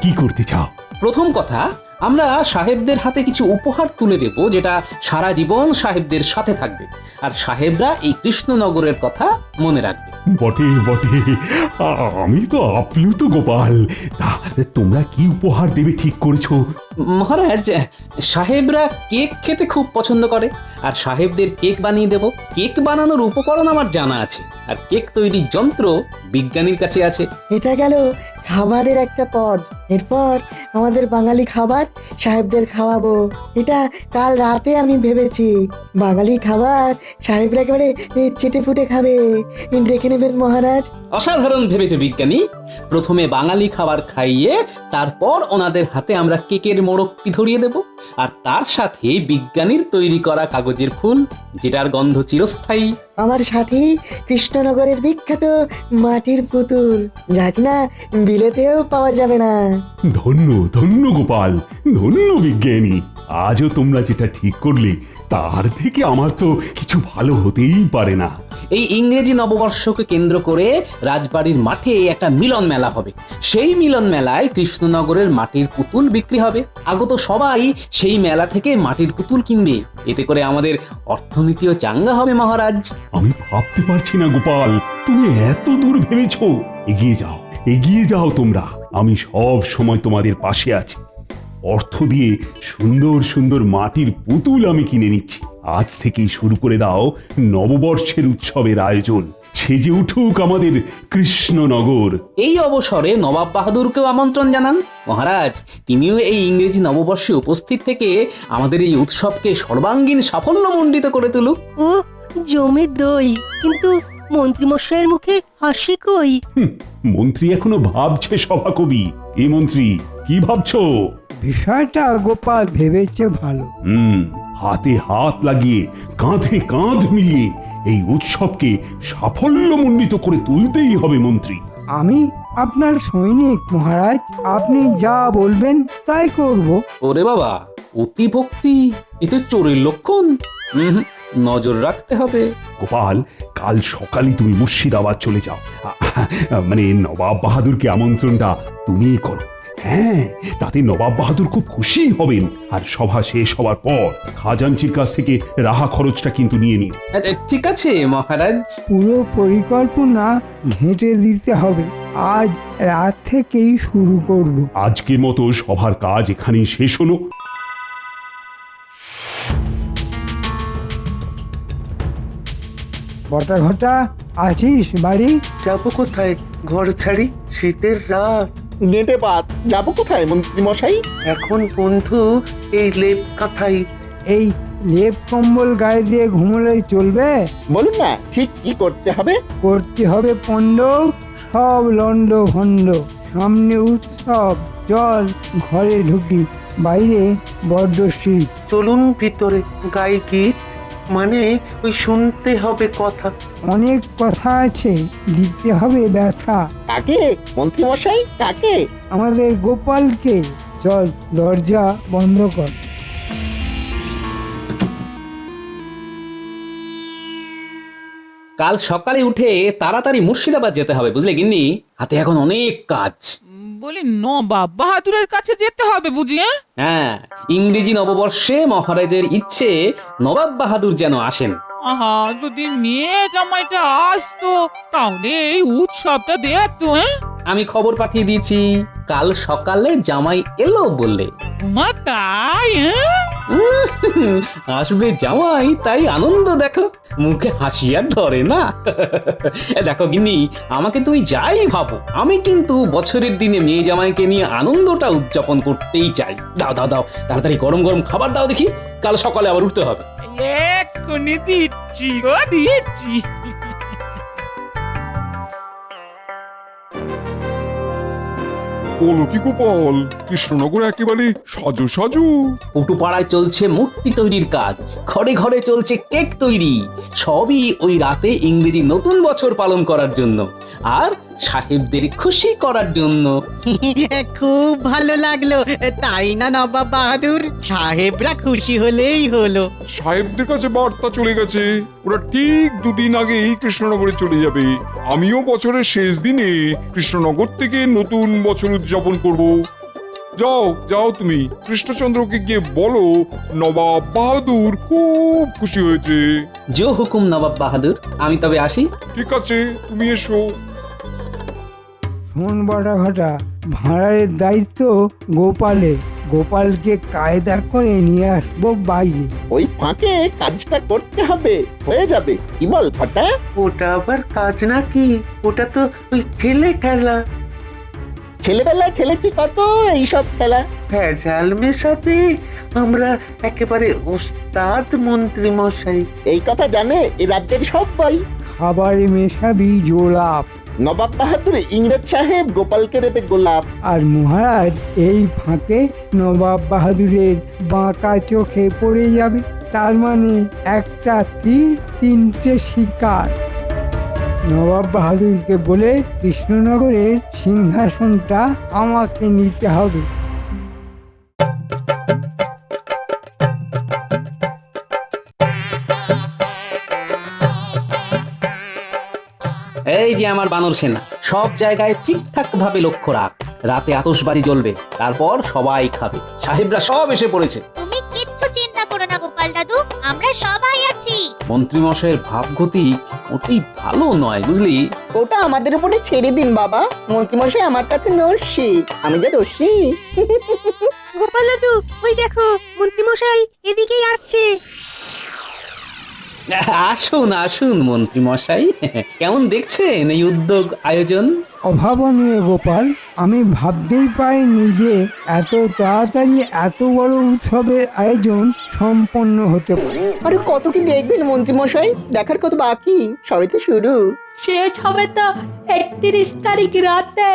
কি করতে চাও? প্রথম কথা, আমরা সাহেবদের হাতে কিছু উপহার তুলে দেব, যেটা সারা জীবন সাহেবদের সাথে থাকবে, আর সাহেবরা এই কৃষ্ণনগরের কথা মনে রাখবে। বটে বটে, আমি তো আপ্লুত গোপাল। তা তোমরা কি উপহার দেবে ঠিক করেছো? মহারাজ, সাহেবরা কেক খেতে খুব পছন্দ করে, আর সাহেবদের কেক বানিয়ে দেব। কেক বানানোর উপকরণ আমার জানা আছে, আর কেক তৈরির যন্ত্র বিজ্ঞানীর কাছে আছে। এটা গেল খাবারের একটা পদ। এরপর আমাদের বাঙালি খাবার সাহেবদের খাওয়াবো। এটা কাল রাতে আমি ভেবেছি। বাঙালি খাবার সাহেবরা একেবারে চেটে ফুটে খাবে, দেখে নেবেন মহারাজ। অসাধারণ ভেবেছে বিজ্ঞানী। প্রথমে বাঙালি খাবার খাইয়ে তারপর ওনাদের হাতে আমরা কেকের মোড়কটি ধরিয়ে দেব, আর তার সাথে বিজ্ঞানীর তৈরি করা কাগজের ফুল, যেটার গন্ধ চিরস্থায়ী। আমার সাথে কৃষ্ণনগরের বিখ্যাত মাটির পুতুল, যা কিনা বিলেতেও পাওয়া যাবে না। ধন্য ধন্য গোপাল, ধন্য বিজ্ঞানী। আজও তোমরা যেটা ঠিক করলে তার থেকে আমার তো কিছু ভালো হতেই পারে না। এই ইংরেজি নববর্ষকে কেন্দ্র করে রাজবাড়ির মাঠে একটা মিলন মেলা হবে। সেই মিলন মেলায় কৃষ্ণনগরের মাটির পুতুল বিক্রি হবে। আগত সবাই সেই মেলা থেকে মাটির পুতুল কিনবে। এতে করে আমাদের অর্থনীতিও চাঙ্গা হবে মহারাজ। আমি ভাবতে পারছি না গোপাল, তুমি এত দূর ভেবেছো। এগিয়ে যাও তোমরা। আমি সব সময় তোমাদের পাশে আছি। অর্থ দিয়ে সুন্দর সুন্দর মাটির পুতুল আমি কিনে নিচ্ছি। আজ থেকেই শুরু করে দাও নববর্ষের উৎসবের আয়োজন। সেজে উঠুক আমাদের কৃষ্ণনগর। এই অবসরে নবাব বাহাদুরকেও আমন্ত্রণ জানান মহারাজ। তিনিও এই ইংরেজি নববর্ষে উপস্থিত থেকে আমাদের এই উৎসবকে সর্বাঙ্গীন সাফল্যমণ্ডিত করে তুলুক। ও জমে দই, কিন্তু মন্ত্রীমশাইয়ের মুখে হাসি কই? মন্ত্রী এখনো ভাবছে সভাকবি। এ মন্ত্রী, কি ভাবছো? বিষয়টা গোপাল ভেবেছে ভালো। হাতে হাত লাগিয়ে কাঁধে কাঁধ মিলিয়ে এই উৎসবকে সাফল্যমণ্ডিত করে তুলতেই হবে মন্ত্রী। আমি আপনার সৈনিক মহারাজ, আপনি যা বলবেন তাই করব। ওরে বাবা, অতি ভক্তি এতে চোরের লক্ষণ। নজর রাখতে হবে। গোপাল, কাল সকালে তুমি মুর্শিদাবাদ চলে যাও। মানে নবাব বাহাদুরকে আমন্ত্রণটা তুমিই করো। হ্যাঁ, তাতে নবাব বাহাদুর খুব খুশি হবেন। আর সভা শেষ হওয়ার পর খাজাঞ্চির কাছ থেকে রাহা খরচটা কিন্তু নিয়ে নিন। ঠিক আছে মহারাজ। পুরো পরিকল্পনা ঘেঁটে দিতে হবে। আজ রাত থেকেই শুরু করব। আজকের মতো সভার কাজ এখানেই শেষ হলো। বটা ঘটা আছিস বাড়ি? যাবো কোথায় ঘর ছাড়ি, শীতের রাত। নেটে পাত, যাবো কোথায় মন্ত্রী মশাই? এখন বন্ধু এই লেপ কাঁথাই। এই লেপ কম্বল গায়ে দিয়ে ঘুমোলে চলবে? বলুন না ঠিক কি করতে হবে? করতে হবে পণ্ড, সব লন্ড ভণ্ড। সামনে উৎসব, চল ঘরে ঢুকি। বাইরে বড্ড শীত। চলুন ভিতরে, গাই গীত, মানে ওই শুনতে হবে কথা। অনেক কথা আছে, দিতে হবে ব্যথা। কাকে মন্ত্রী মশাই, কাকে? আমাদের গোপালকে। চল দরজা বন্ধ কর। কাল সকালে উঠে তাড়াতাড়ি মুর্শিদাবাদ যেতে হবে, বুঝলে গিন্নি? হাতে এখন অনেক কাজ। বলি নবাব বাহাদুরের কাছে যেতে হবে বুঝি? হ্যাঁ, ইংরেজি নববর্ষে মহারাজের ইচ্ছে নবাব বাহাদুর যেন আসেন। আহা, যদি মেয়ে জামাইটা আসতো তাহলে এই উৎসবটা দেখতো। আমি খবর পাঠিয়ে দিয়েছি, কাল সকালে জামাই এলো বললে। মা তাই? আসবে জামাই, তাই আনন্দ দেখো, মুখে হাসি আর ধরে না। দেখো গিন্নি, আমাকে তুমি যাই ভাবো, আমি কিন্তু বছরের দিনে মেয়ে জামাইকে নিয়ে আনন্দটা উদযাপন করতেই চাই। দাও দাও দাও, তাড়াতাড়ি গরম গরম খাবার দাও দেখি, কাল সকালে আবার উঠতে হবে। এক্ষুনি দিচ্ছি গো, দিচ্ছি। বলো কি গোপাল, কৃষ্ণনগর একেবারে সাজু সাজু। পটুপাড়ায় চলছে মূর্তি তৈরির কাজ, ঘরে ঘরে চলছে কেক তৈরি। সবই ওই রাতে ইংরেজি নতুন বছর পালন করার জন্য আর সাহেবদের খুশি করার জন্য। খুব ভালো লাগলো, তাই না নবাব বাহাদুর? সাহেবরা খুশি হলেই হলো। সাহেবদের কাছে বার্তা চলে গেছে, ওরা ঠিক দুদিন আগেই কৃষ্ণনগরে চলে যাবে। আমিও বছরের শেষ দিনে কৃষ্ণনগর থেকে নতুন বছর উদযাপন করব। যাও যাও, তুমি কৃষ্ণচন্দ্রকে গিয়ে বলো নবাব বাহাদুর খুব খুশি হয়েছে। জো হুকুম নবাব বাহাদুর, আমি তবে আসি। ঠিক আছে, তুমি এসো। শোন বটা ঘটা, ভাঁড়ারের দায়িত্ব গোপালের। গোপালকে কায়দা করে নিয়ে আসবো বাইরে। ওই ফাঁকে কাজটা করতে হবে, হয়ে যাবে। কি বল ফাটা? ওটা আবার কাজ নাকি? ওটা তো ওই ছেলে খেলা। ছেলেবেলায় খেলেছি কত এইসব খেলা। ভেজাল মেশাতে আমরা একেবারে ওস্তাদ মন্ত্রী মশাই। এই কথা জানে এ রাজ্যের সবাই। খাবারে মেশাবি জোলাপ, নবাব বাহাদুর ইংরেজ সাহেব গোপালকে দেবে গোলাপ। আর মহারাজ এই ফাঁকে নবাব বাহাদুরের বাঁকা চোখে পড়ে যাবে। তার মানে একটা তীর তিনটে শিকার। নবাব বাহাদুরকে বলে কৃষ্ণনগরের সিংহাসনটা আমাকে নিতে হবে। এই যে আমার বানর সেনা, সব জায়গায় ঠিকঠাক ভাবে লক্ষ্য রাখ। রাতে আতশবাজি জ্বলবে, তারপর সবাই খাবে। সাহেবরা সব এসে পড়েছে। তুমি কিচ্ছু চিন্তা করো না গোপাল দাদু, আমরা সবাই আছি। মন্ত্রী মশাইয়ের ভাবগতি মোটেই ভালো নয়, বুঝলি? ওটা আমাদের উপরে ছেড়ে দিন বাবা। মন্ত্রীমশাই আমার কাছে নস্যি, আমি যে দোষী। গোপাল দাদু, ওই দেখো মন্ত্রীমশাই এদিকেই আসছে। আসুন আসুন মন্ত্রী মশাই, কেমন দেখছেন এই উদ্যোগ আয়োজন? অভাবনীয় গোপাল, আমি ভাবতেই পারিনি যে এত তাড়াতাড়ি এত বড় উৎসবের আয়োজন সম্পন্ন হতে পারে। আরে কত কি দেখবেন মন্ত্রীমশাই, দেখার কত বাকি, সবে তো শুরু। শেষ হবে তো 31 তারিখ রাতে।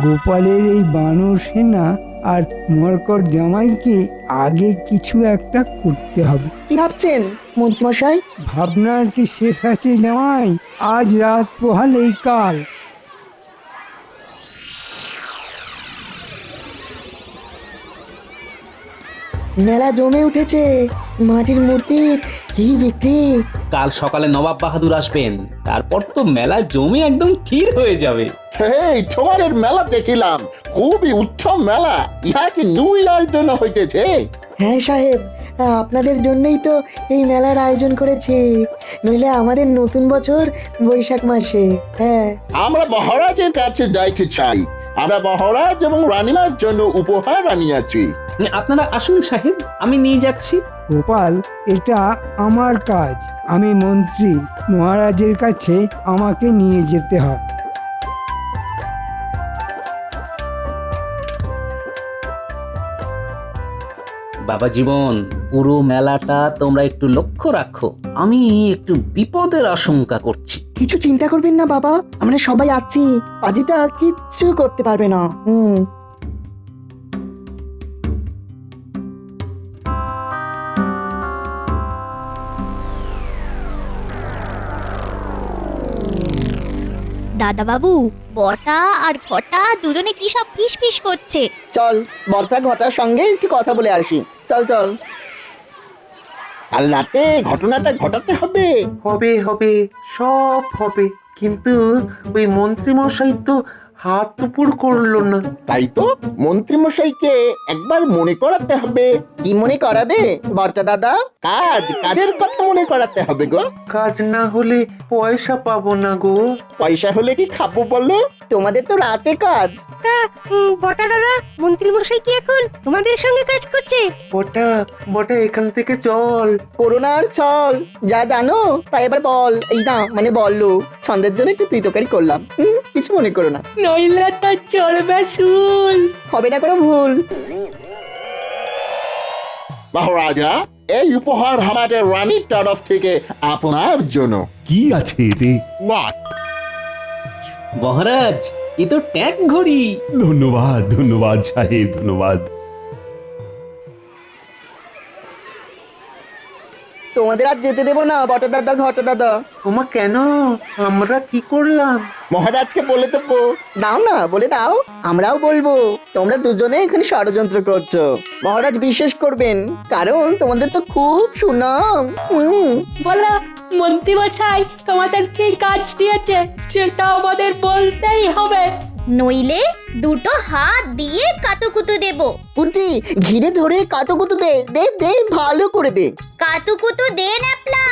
গোপালের এই বানর সেনা আর মরকট জামাইকে আগে কিছু একটা করতে হবে। কি ভাবছেন মন্ত্রীমশাই? ভাবনার কি শেষ আছে জামাই? আজ রাত পোহালেই কাল। মেলা জমে উঠেছে, মাটির মূর্তির কি বিক্রি। কাল সকালে নবাব বাহাদুর আসবেন, তারপর তো মেলা জমে একদম ক্ষীর হয়ে যাবে। এই ছোয়ারের মেলা দেখিলাম, খুবই উৎসব মেলা। ইহা কি নিউ ইয়ার জন্য হইতেছে? হ্যাঁ সাহেব, আপনাদের জন্যই তো এই মেলার আয়োজন করেছি, নইলে আমাদের নতুন বছর বৈশাখ মাসে। হ্যাঁ, আমরা মহারাজের কাছে যাইতে চাই। আমরা মহারাজ এবং রানীমার জন্য উপহার আনিয়াছি। আপনারা আসুন সাহেব, আমি নিয়ে যাচ্ছি। গোপাল, এটা আমার কাজ। আমি মন্ত্রী, মহারাজের কাছে আমাকে নিয়ে যেতে হয়। বাবা জীবন, পুরো মেলাটা তোমরা একটু লক্ষ্য রাখো। আমি একটু বিপদের আশঙ্কা করছি। কিছু চিন্তা করবেন না বাবা, আমরা সবাই আছি। পাজিটা কিচ্ছু করতে পারবে না। দাদা বাবু, বটা আর ঘটা দুজনে কি সব ফিস ফিস করছে। চল বর্ষা ঘটার সঙ্গে একটু কথা বলে আসি। চল চল। কাল রাতে ঘটনাটা ঘটাতে হবে। হবে হবে, সব হবে, কিন্তু ওই মন্ত্রী মশাই তো হাত উপর করলো না। তাই তো মন্ত্রীমশাইকে একবার মনে করাতে হবে। কি মনে করাবে বর্ষা দাদা? কাজের কথা মনে করাতে হবে গো। কাজ না হলে পয়সা পাবো না গো। পয়সা হলে কি খাবো বলো? তোমাদের তো রাতে কাজ। তা বটা দাদা, মন্ত্রীমশাই কি এখন তোমাদের সঙ্গে কাজ করছে? বটা বটা, এখান থেকে চল। করোনার চল, যা জানো তাই এবার বল। এই না মানে বললো, ছন্দের জন্য একটু তুই তোকারি করলাম। কিছু মনে করো না, নইলে তো চলবে শুল। হবে না কোনো ভুল। মহারাজা, এই উপহার আমাদের রানীর তরফ থেকে আপনার জন্য। কি আছে এতে? মহারাজ, এ তো ট্যাঙ্ক ঘড়ি। ধন্যবাদ ধন্যবাদ সাহেব, ধন্যবাদ। তোমাদের আর যেতে দেবো না বটা দাদা, ঘটা দাদা। ওমা কেন? আমরা কি করলাম? মহারাজকে বলে দেবো। দাও না, বলে দাও। আমরাও বলবো তোমরা দুজনে এখানে ষড়যন্ত্র করছো। মহারাজ বিশ্বাস করবেন, কারণ তোমাদের তো খুব সুনাম। বলো মন্ত্রীমশাই তোমাদের কি কাজ দিয়েছে সেটা আমাদের বলতেই হবে। নইলে দুটো হাত দিয়ে কাতুকুতু দেব। পুটি ঘিরে ধরে কাতুকুতু দে দে দে, ভালো করে দে। কাতুকুতু দে ন্যাপলা।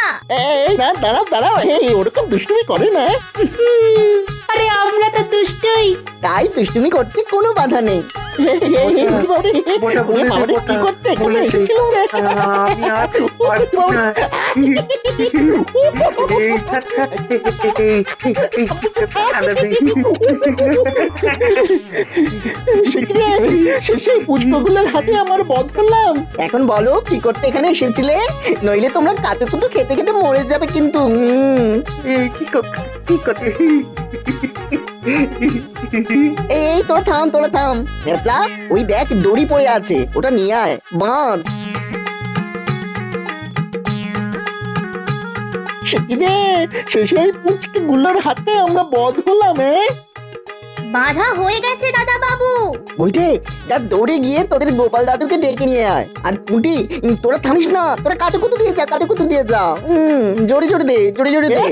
এই না, দাঁড়াও দাঁড়াও, এই ওরকম দুষ্টুমি করে না। আরে আমরা তো দুষ্টই। তাই দুষ্টুমি করতে কোনো বাধা নেই। কি করতে এখানে এসেছিলাম রে? আমি আর পারছি না। এই ছাড়া দে। শেষে পুষ্পগুলোর হাতে আমার বধ করলাম। এখন বলো কি করতে এখানে এসেছিলে? নইলে তোমরা কাতুকুতু খেতে খেতে মরে যাবে কিন্তু। কি করতে? এই তোরা থাম, তোরা থাম। নেপলা, ওই দেখ দড়ি পড়ে আছে, ওটা নিয়ে আয়, বাঁধ। সেদিনে শেষে এই পুচকে গুলোর হাতে আমরা বধ হলাম। বাধা হয়ে গেছে দাদা বাবু। বলছে যা দৌড়ে গিয়ে তোদের গোপাল দাদুকে ডেকে নিয়ে আয়। আর পুঁটি তোরা থামিস না, তোরা কাতুকুতু দিয়ে যা, কাতুকুতু দিয়ে যা। জোরে জোরে দে, জোরে জোরে দে।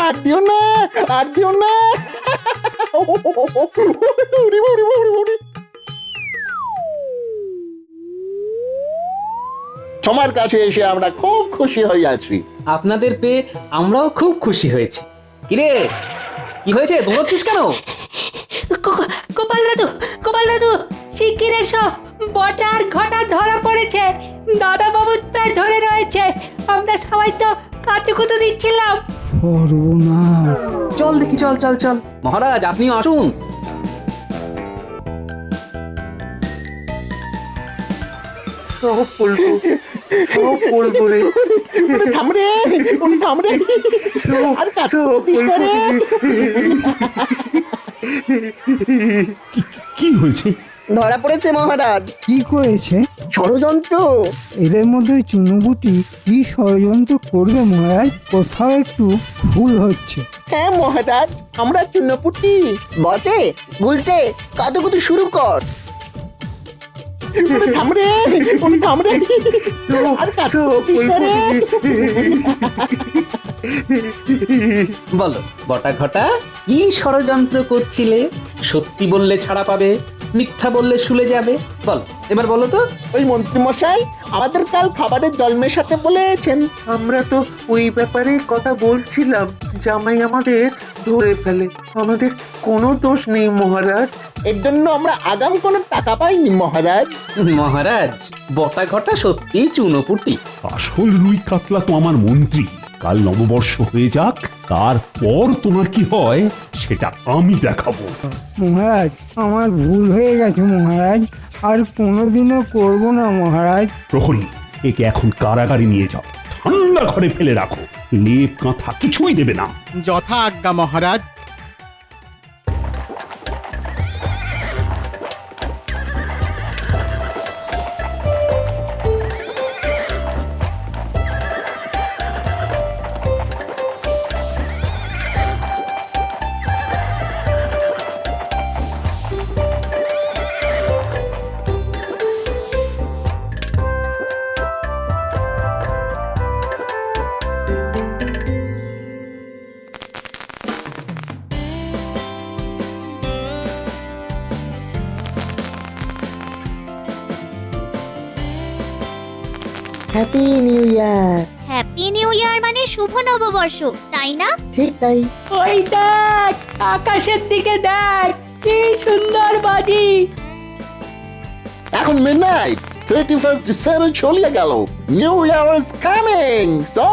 আর দিও না, আর দিও না। তোমার কাছে এসে আমরা খুব খুশি হয়ে আছি। আপনাদের পেয়ে আমরাও খুব খুশি হয়েছি। কিরে, কি হয়েছে, দৌড়চ্ছিস কেন? গোপাল দাদু শিগগির এসো, বটা আর ঘটা ধরা পড়েছে। দাদা বাবুর প্রায় ধরে রয়েছে। আমরা সবাই তো কাতুকুতু দিচ্ছিলাম। সর্বনাশ। চল দেখি, চল চল চল। মহারাজ আপনিও আসুন। সব বলবো, সব বলবো রে। থামরে, থামরে। আর কাতুকুতু দিস না রে। কি হয়েছে? ধরা পড়েছে মহারাজ। কি করেছে? ষড়যন্ত্র। এদের মধ্যে চুনুবুটি কি ষড়যন্ত্র করবে মহারাজ? কোথাও একটু ভুল হচ্ছে। হ্যাঁ মহারাজ, আমরা চুনোপুটি। বটে, গুলটে, কাতুকুতু শুরু কর। থামরে, থামরে। আর কাতুকুতু দিস না রে। বলো বটা ঘটা, কি ষড়যন্ত্র করছিলে? সত্যি বললে ছাড়া পাবে, মিথ্যা বললে শুলে যাবে। বল, এবার বলো তো। ওই মন্ত্রী মশাই আমাদের কাল খাবারের জল মেশাতে বলেছেন। আমরা তো ওই ব্যাপারে কথা বলছিলাম। জামাই আমাদের ধরে ফেলে। আমাদের কোনো দোষ নেই মহারাজ। এর জন্য আমরা আগাম কোনো টাকা পাইনি মহারাজ। মহারাজ, বটা ঘটা সত্যি চুনোপুটি। আসল রুই কাতলা তো আমার মন্ত্রী। কাল নববর্ষ হয়ে যাক, তারপর তোমার কি হয় সেটা আমি দেখাবো। মহারাজ, আমার ভুল হয়ে গেছে মহারাজ, আর কোনোদিনও করব না মহারাজ। প্রহরী, একে এখন কারাগারে নিয়ে যাও, ঠান্ডা ঘরে ফেলে রাখো, লেপ কাঁথা কিছুই দেবে না। যথা আজ্ঞা মহারাজ। Happy new year. Happy new year মানে শুভ নববর্ষ, তাই না? ঠিক তাই। ওই দেখ, আকাশের দিকে দেখ, কি সুন্দর বাজি। এখন মিডনাইট, 31st December চলে গেল। New year is coming, so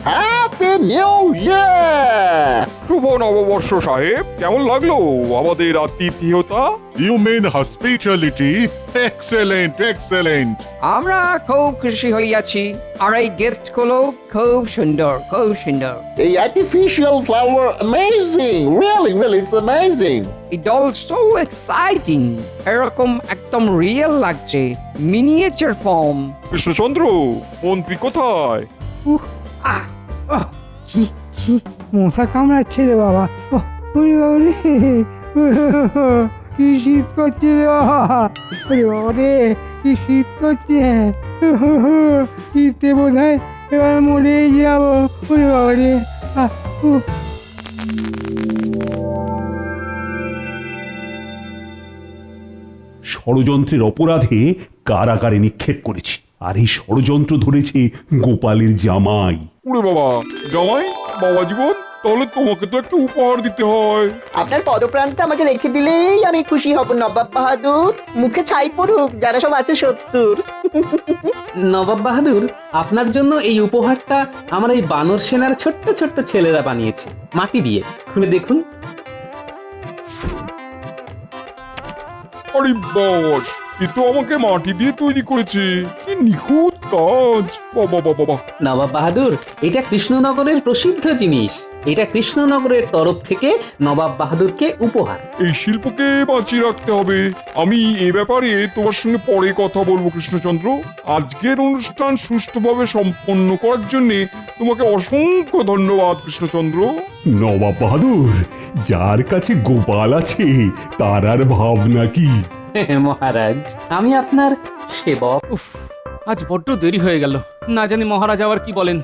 happy new year. শুভ নববর্ষ সাহেব, কেমন লাগলো আমাদের আতিথেয়তা? You mean hospitality? Excellent, excellent. আমরা খুব খুশি হইয়াছি। আর এই গিফট গুলো খুব সুন্দর, খুব সুন্দর। এই artificial flower amazing, really it's amazing. It also exciting. এরকম একদম রিয়েল লাগছে, মিনিয়েচার ফর্ম। কৃষ্ণচন্দ্র, মন্ত্রী কোথায়? কি মশা কামড়াচ্ছে রে বাবা। ওরে বাবা রে, কি শীত করছে রে বাবা। ওরে বাবা রে, কি শীত করছে। শীতে বোধ হয় এবার মরেই যাবো। ওরে বাবা রে। ষড়যন্ত্রের অপরাধে কারাগারে নিক্ষেপ করেছি। আর এই ষড়যন্ত্র ধরেছে গোপালের জামাই। ওরে বাবা, জামাই, বাবা জীবন, তাহলে তোমাকে তো একটা উপহার দিতে হয়। আপনার পদপ্রান্তে আমাকে রেখে দিলেই আমি খুশি হব নবাব বাহাদুর। মুখে ছাই পড়ুক যারা সব আছে শত্রুর। নবাব বাহাদুর, আপনার জন্য এই উপহারটা আমার এই বানর সেনার ছোট্ট ছোট্ট ছেলেরা বানিয়েছে মাটি দিয়ে। খুলে দেখুন। আরে বাস, এ তো আমাকে মাটি দিয়ে তৈরি করেছে। কি নিখুঁত কাজ! বাবা বাবা বাবা! নবাব বাহাদুর, এটা কৃষ্ণনগরের প্রসিদ্ধ জিনিস। এটা কৃষ্ণনগরের তরফ থেকে নবাব বাহাদুরকে উপহার। এই শিল্পকে বাঁচিয়ে রাখতে হবে। আমি এ ব্যাপারে তোমার সঙ্গে পরে কথা বলবো কৃষ্ণচন্দ্র। আজকের অনুষ্ঠান সুষ্ঠুভাবে সম্পন্ন করার জন্য তোমাকে অসংখ্য ধন্যবাদ কৃষ্ণচন্দ্র। নবাব বাহাদুর, যার কাছে গোপাল আছে তার আর ভাবনা কি? মহারাজ, আমি আপনার সেবক। আজ বড্ড দেরি হয়ে গেল, না জানি মহারাজ আবার কি বলেন।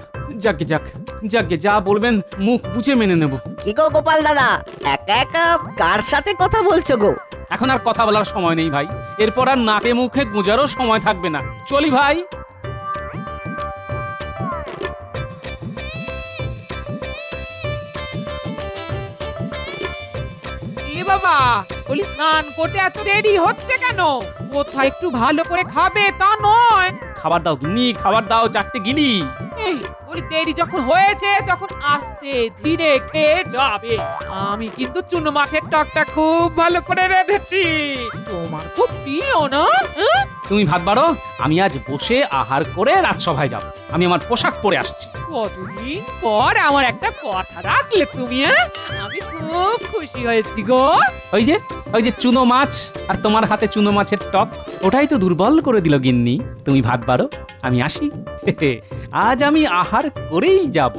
যাকে যাক, যাকে যা বলবেন মুখ বুঝে মেনে নেব। কি গো গোপাল দাদা, একা একা কার সাথে কথা বলছো গো? এখন আর কথা বলার সময় নেই ভাই, এরপর আর নাকে মুখে গুঁজারও সময় থাকবে না। চলি ভাই। এ বাবা, বলি স্নান করতে এত দেরি হচ্ছে কেন? কোথায় একটু ভালো করে খাবে তা নয়। খাবার দাও গিন্নি, খাবার দাও, চারটে গিলি। এই বলি দেরি যখন হয়েছে তখন আস্তে ধীরে খেয়ে যাবে। আমি কিন্তু চুনো মাছের টকটা খুব ভালো করে রেঁধেছি। তোমার খুব প্রিয় না? তুমি ভাত বাড়ো, আমি আজ বসে আহার করে রাজসভায় যাব। আমি আমার পোশাক পরে আসছি। কতদিন পর আমার একটা কথা রাখলে তুমি। আমি খুব খুশি হয়েছি গো। ওই যে চুনো মাছ আর তোমার হাতে চুনো মাছের টক, ওটাই তো দুর্বল করে দিল গিন্নি। তুমি ভাত বাড়ো, আমি আসি। আজ আমি আহার করেই যাব।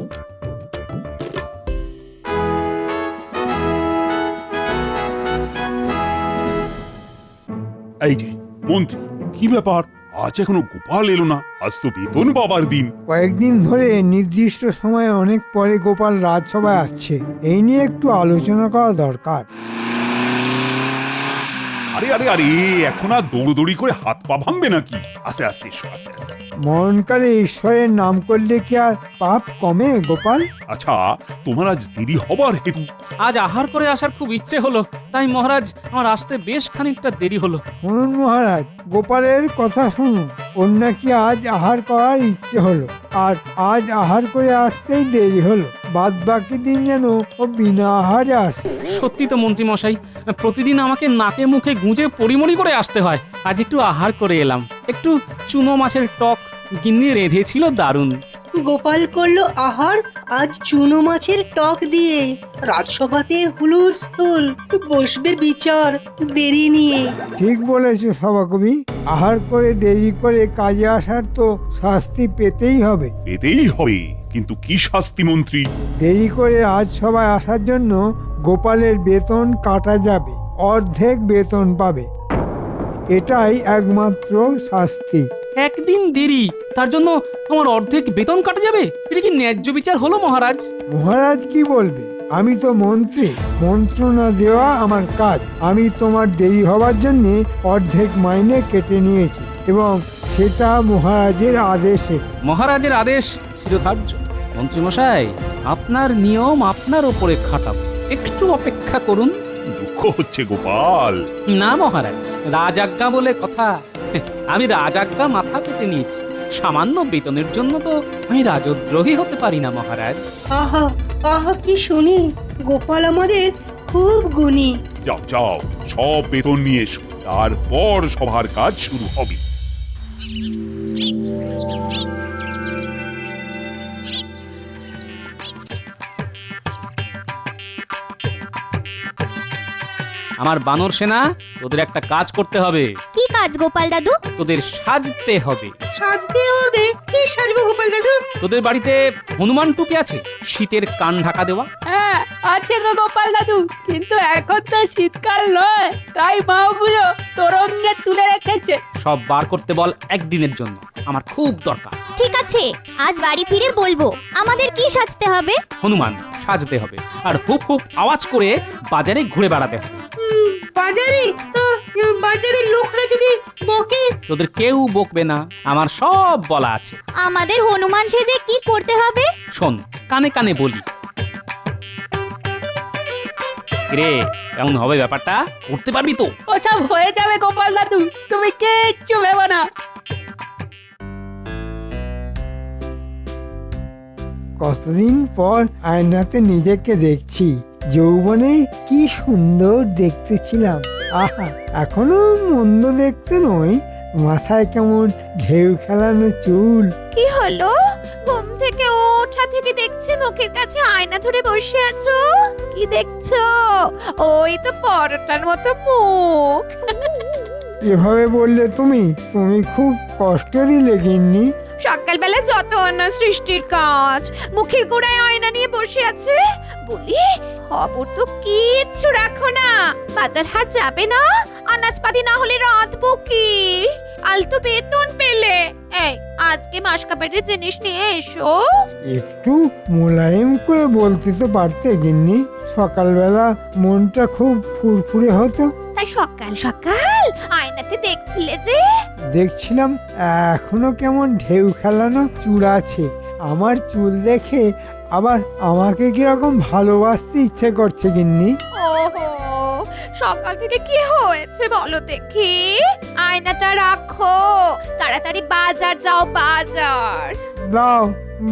এই যে মন্ত্রী, কি ব্যাপার? আজ এখনো গোপাল এলো না? আজ তো বেতন পাবার দিন। কয়েকদিন ধরে নির্দিষ্ট সময়ে অনেক পরে গোপাল রাজসভায় আসছে, এই নিয়ে একটু আলোচনা করা দরকার। আরে আরে আরে, এখন আর দৌড়দৌড়ি করে হাত পা ভাঙবে নাকি? আস্তে আস্তে এসো, আস্তে আস্তে। মরণকালে ঈশ্বরের নাম করলে কি আর পাপ কমে গোপাল? আচ্ছা, তোমার আজ দেরি হবার হেতু? আজ আহার করে আসার খুব ইচ্ছে হলো, তাই মহারাজ আমার আসতে বেশ খানিকটা দেরি হলো। শুনুন মহারাজ, গোপালের কথা শুনুন। ওর নাকি আজ আহার করার ইচ্ছে হলো, আর আজ আহার করে আসতেই দেরি হলো। বাদ বাকি দিন যেন ও বিনা আহারে আসে। সত্যি তো মন্ত্রী মশাই, প্রতিদিন আমাকে নাকে মুখে গুঁজে পরিমরি করে আসতে হয়। আজ একটু আহার করে এলাম। একটু চুনো মাছের টক গিন্নি রেঁধেছিল, দারুণ। গোপাল করলো আহার আজ চুনো মাছের টক দিয়ে। রাজসভাতে হুলুর স্থল, বসবে বিচার দেরি নিয়ে। ঠিক বলেছ সভাকবি, আহার করে দেরি করে কাজে আসার তো শাস্তি পেতেই হবে। পেতেই হবে, কিন্তু কি শাস্তি মন্ত্রী? দেরি করে রাজসভায় আসার জন্য গোপালের বেতন কাটা যাবে, অর্ধেক বেতন পাবে। এটাই একমাত্র শাস্তি। একদিন দেরি, তার জন্য আমার অর্ধেক বেতন কাটা যাবে? এটা কি ন্যায্য বিচার হলো মহারাজ? মহারাজ কি বলবে? আমি তো মন্ত্রী, মন্ত্রণা দেওয়া আমার কাজ। আমি তোমার দেরি হওয়ার জন্য অর্ধেক মাইনে কেটে নিয়েছি, এবং সেটা মহারাজের আদেশে। মহারাজের আদেশ শিরোধার্য। মন্ত্রী মশাই, আপনার নিয়ম আপনার উপরে খাটাবো, একটু অপেক্ষা করুন। দুঃখ হচ্ছে গোপাল। না মহারাজ, রাজাজ্ঞা বলে কথা। আমি রাজাজ্ঞা মাথা পেতে নিয়েছি। সামান্য বেতনের জন্য তো আমি রাজদ্রোহী হতে পারি না মহারাজ। আহা আহা, কি শুনি! গোপাল আমাদের খুব গুণী। যাও যাও, সব বেতন নিয়ে এসো, তারপর সভার কাজ শুরু হবে। আমার বানর সেনা, তোদের একটা কাজ করতে হবে। কি কাজ গোপাল দাদু? তোদের সাজতে হবে। সাজতে হবে? কি সাজবো গোপাল দাদু? তোদের বাড়িতে হনুমান টুপি আছে? শীতের কান ঢাকা দেওয়া? হ্যাঁ আছে গো গোপাল দাদু, কিন্তু এখন তো শীতকাল নয়, তাই মা ওগুলো তোরঙ্গে তুলে রেখেছে। সব বার করতে বল একদিনের জন্য, আমার খুব দরকার। ঠিক আছে, আজ বাড়ি ফিরে বলবো। আমাদের কি সাজতে হবে? হনুমান সাজতে হবে, আর হুপ হুপ আওয়াজ করে বাজারে ঘুরে বেড়াতে হবে। বাজারে তো বাজারের লোকরা যদি বকে? তোদের কেউ বকবে না, আমার সব বলা আছে। আমাদের হনুমান সেজে কি করতে হবে? শোন, কানে কানে বলি। রে, কেমন হবে ব্যাপারটা? করতে পারবি তো? ওসব হয়ে যাবে গোপাল দাদু, তুমি কিচ্ছু ভেবো না। কতদিন পর আয়নাতে নিজেকে দেখছি, যৌবনে কি সুন্দর দেখতে ছিলাম। আহা, এখনো মন্দ দেখতে নই, মাথায় কেমন ঢেউ খেলানো চুল। কি হলো? ঘুম থেকে ওঠা থেকে দেখছি মুখের কাছে আয়না ধরে বসে আছো। কি দেখছো? ওই তো পরোটার মতো মুখ। এভাবে বললে তুমি তুমি খুব কষ্ট দিলে গিন্নি। সকালবেলা যত অন্য সৃষ্টির কাজ, মুখের গোড়ায় আয়না নিয়ে বসে আছে। বলি, খবর তো কিচ্ছু রাখো না। বাজার হাট যাবে না? আনাজপাতি না হলে রাঁধবো কি? কাল তো বেতন পেলে। এই, আজকে মাস কাবারের জিনিস নিয়ে এসো। একটু মোলায়েম করে বলতে তো পারতে গিন্নি, সকালবেলা মনটা খুব ফুরফুরে হতো। তাই সকাল সকাল আয়নাতে দেখছিলে যে? দেখছিলাম এখনো কেমন ঢেউ খেলানো চুল আছে। আমার চুল দেখে আবার আমাকে কিরকম ভালোবাসতে ইচ্ছে করছে গিন্নি। ওহো, সকাল থেকে কি হয়েছে বলো দেখি? আয়নাটা রাখো, তাড়াতাড়ি বাজার যাও, বাজার। দাও,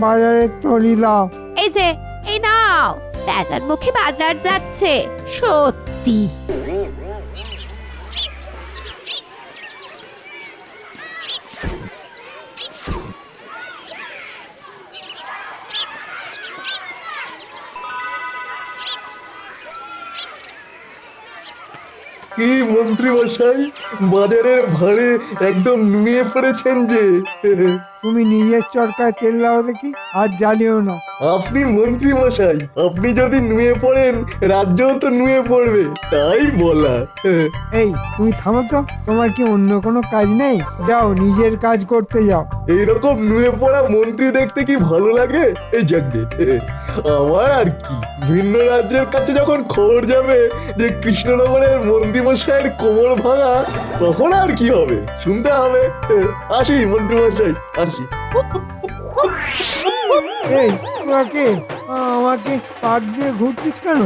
বাজারের থলি দাও। এই যে, এই নাও। বাজার মুখে বাজার যাচ্ছে, সত্যি। কি মন্ত্রী মশাই, বাজারের ভারে একদম নুয়ে পড়েছেন যে। তুমি নিজের চরকায় তেল দাও দেখি, আর জ্বালিও না। আপনি মন্ত্রী মশাই, আপনি যদি নুয়ে পড়েন রাজ্যও তো নুয়ে পড়বে, তাই বলা। এই, তুমি থামো তো, তোমার কি অন্য কোনো কাজ নেই? যাও, নিজের কাজ করতে যাও। এইরকম নুয়ে পড়া মন্ত্রী দেখতে কি ভালো লাগে? এই যাকে আমার আর কি, ভিন্ন রাজ্যের কাছে যখন খবর যাবে যে কৃষ্ণনগরের মন্ত্রী মশাইয়ের কোমর ভাঙা, তখন আর কি হবে, শুনতে হবে। আসি মন্ত্রী মশাই, আসি। এই, তোরা কে? আমাকে পাক দিয়ে ঘুরছিস কেন?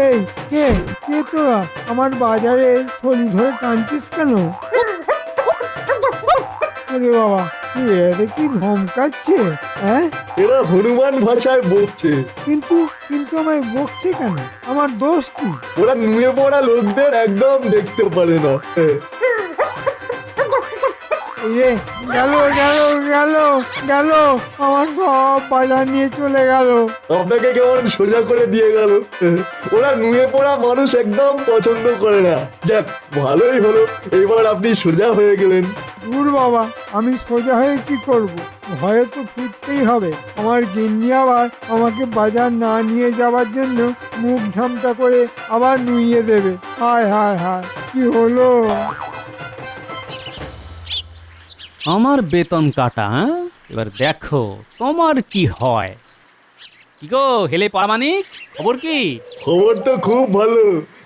এই, কে কে তোরা? আমার বাজারের থলি ধরে টানছিস কেন? ওরে বাবা, এরা কি ধমকাচ্ছে? হ্যাঁ, এরা হনুমান ভাষায় বলছে। কিন্তু কিন্তু আমায় বকছে কেন? আমার দোষ কি? ওরা নুয়ে পড়া লোকদের একদম দেখতে পারে না। রে, গেল গেল গেল গেল, আমার সব বাজার নিয়ে চলে গেল। আপনাকে কেমন সোজা করে দিয়ে গেল। ওরা নুয়ে পড়া মানুষ একদম পছন্দ করে না। যাক, ভালোই হলো, এবার আপনি সোজা হয়ে গেলেন। দূর বাবা, আমি সোজা হয়ে কি করব? ভয়ে তো ফিরতেই হবে। আমার গিন্নি আবার আমাকে বাজার না নিয়ে যাওয়ার জন্য মুখ ঝামটা করে আবার নুইয়ে দেবে। হায় হায় হায়, কি হলো? আমার বেতন কাটা, হ্যাঁ? এবার দেখো তোমার কি হয়। কি গো হেলে পারামানিক, খবর কি? খবর তো খুব ভালো।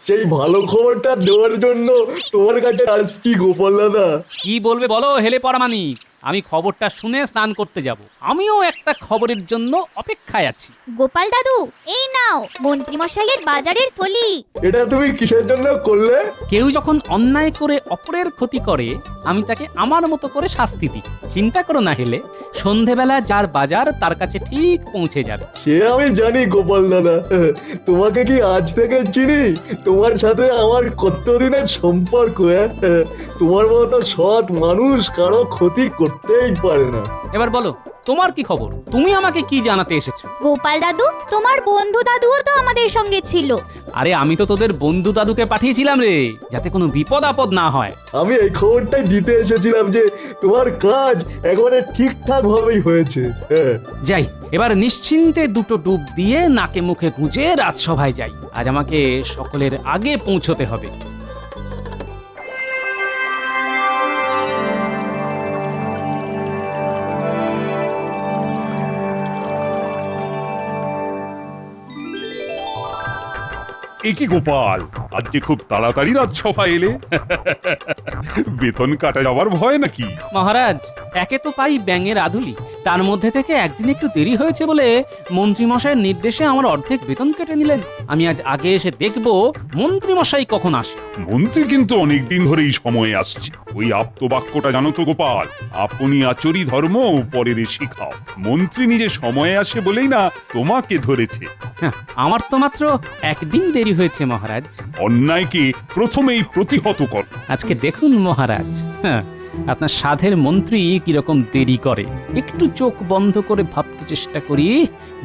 সেই ভালো খবরটা দেওয়ার জন্য তোমার কাছে আসছি গোপাল দাদা। কি বলবে বলো হেলে পারামানিক? আমি খবরটা শুনে স্নান করতে যাব। আমিও একটা খবরের জন্য অপেক্ষায় আছি। গোপাল দাদু, এই নাও মন্ত্রী মশাইয়ের বাজারের থলি। এটা তুমি কিসের জন্য করলে? কেউ যখন অন্যায় করে অপরের ক্ষতি করে, আমি তাকে আমার মতো করে শাস্তি দিই। চিন্তা করো না হেলে, সন্ধেবেলা যার বাজার তার কাছে ঠিক পৌঁছে যাবে। সে আমি জানি গোপাল দাদা, তোমাকে কি আজ থেকে চিনি? তোমার সাথে আমার কতদিনের সম্পর্ক। তোমার মতো সৎ মানুষ কারো ক্ষতি করতেই পারে না। এবার বলো, তোমার কি খবর? তুমি আমাকে কি জানাতে এসেছো? গোপাল দাদু, তোমার বন্ধু দাদুও তো আমাদের সঙ্গে ছিল। আরে আমি তো তোদের বন্ধু দাদুকে পাঠিয়েছিলাম রে, যাতে কোনো বিপদ আপদ না হয়। আমি এই খবরটাই দিতে এসেছিলাম যে তোমার কাজ একেবারে ঠিকঠাক ভাবেই হয়েছে। যাই, এবার নিশ্চিন্তে দুটো ডুব দিয়ে নাকে মুখে গুঁজে রাজসভায় যাই। আজ আমাকে সকলের আগে পৌঁছতে হবে। এ কি গোপাল, আজ যে খুব তাড়াতাড়ি রাজসভা এলে। বেতন কাটা যাবার ভয় নাকি? মহারাজ, একে তো পাই ব্যাঙের আধুলি, তার মধ্যে থেকে একদিন একটু দেরি হয়েছে বলে মন্ত্রীমশাইয়ের নির্দেশে আমার অর্ধেক বেতন কেটে নিলেন। আমি আজ আগে এসে দেখব মন্ত্রীমশাই কখন আসে। মন্ত্রী কিন্তু অনেকদিন ধরেই সময়ে আসছে। ওই আপ্তবাক্যটা জানো তো গোপাল, আপনি আচরি ধর্ম পরের শিখাও। মন্ত্রী নিজে সময়ে আসে বলেই না তোমাকে ধরেছে। হ্যাঁ, আমার তো মাত্র একদিন দেরি হয়েছে মহারাজ। অন্যায়কে প্রথমেই প্রতিহত কর। আজকে দেখুন মহারাজ, হ্যাঁ, আপনার সাধের মন্ত্রী কিরকম দেরি করে। একটু চোখ বন্ধ করে ভাবতে চেষ্টা করি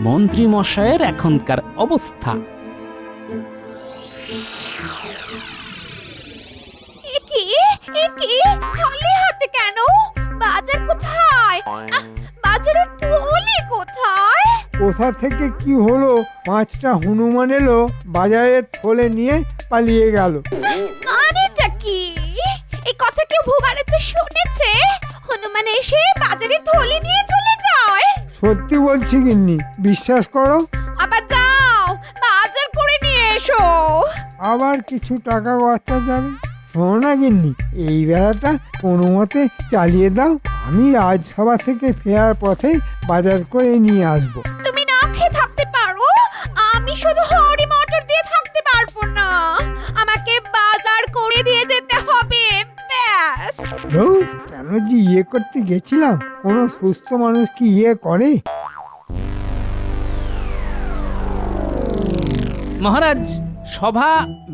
মন্ত্রী মশাইয়ের এখনকার অবস্থা। খালি হাতে কেন? বাজার কোথায়? বাজারের থলি কোথায়? কোথা থেকে কি হলো, 5টা হনুমান এলো, বাজারের থলে নিয়ে পালিয়ে গেল। আরেটা কি? এই কথা কেউ ভূবাড়িতে শুনেছে? হনুমান এসে বাজারে থলি নিয়ে চলে যায়? সত্যি বলছি গিন্নি, বিশ্বাস করো। আবার যাও, বাজার করে নিয়ে এসো। আবার কিছু টাকা খরচা যাবে। শোনো না গিন্নি, এই বেলাটা কোনো মতে চালিয়ে দাও, আমি রাজসভা থেকে ফেরার পথে বাজার করে নিয়ে আসবো। তুমি না খেয়ে থাকতে পারো, আমি শুধু হরি মটর দিয়ে থাকতে পারবো না। আমাকে বাজার করে দিয়ে যেতে হবে, ব্যাস। কেন যে ইয়ে করতে গেছিলাম, কোনো সুস্থ মানুষ কি ইয়ে করে? মহারাজ, সভা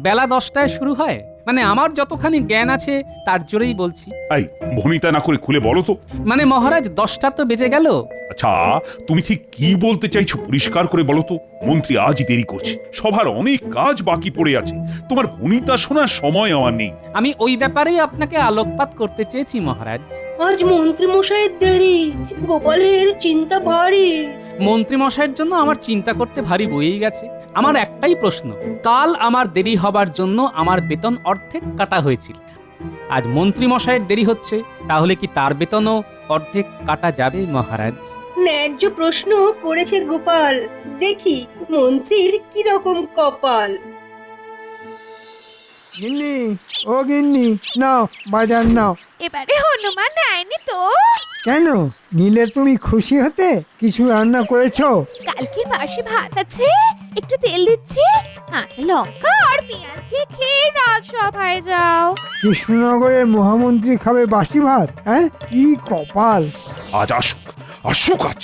বেলা 10টায় শুরু হয়, মানে আমার যতখানি জ্ঞান আছে তার জোরেই বলছি। এই ভনিতা না করে খুলে বলো তো। মানে মহারাজ, 10টা তো বেজে গেল। আচ্ছা, তুমি ঠিক কি বলতে চাইছো পরিষ্কার করে বলো তো। মন্ত্রী আজ দেরি করছে, সভার অনেক কাজ বাকি পড়ে আছে, তোমার ভনিতা শোনার সময় আমার নেই। আমি ওই ব্যাপারেই আপনাকে আলোকপাত করতে চেয়েছি মহারাজ। আজ মন্ত্রী মশাইয়ের দেরি, গোপালের চিন্তা ভারী। মন্ত্রী মশাইয়ের জন্য আমার চিন্তা করতে ভারী বয়েই গেছে। আমার একটাই প্রশ্ন, কাল আমার দেরি হবার জন্য আমার বেতন অর্ধেক কাটা হয়েছিল, আজ মন্ত্রী মশাইয়ের দেরি হচ্ছে, তাহলে কি তার বেতনও অর্ধেক কাটা যাবে মহারাজ? ন্যায্য প্রশ্ন করেছে গোপাল, দেখি মন্ত্রীর কিরকম কপাল। গিন্নি, ও গিন্নি, নাও বাজার নাও। এবারে হনুমান নেয়নি তো? কেন নিলে তুমি খুশি হতে? কিছু রান্না করেছো? কালকের বাসি ভাত আছে, একটু তেল দিচ্ছি, কাঁচা লঙ্কা আর পেঁয়াজ দিয়ে খেয়ে রাজসভায় যাও। কৃষ্ণনগরের মহামন্ত্রী খাবে বাসি ভাত? হ্যাঁ, কি কপাল। আজ আসুক, আসুক আজ,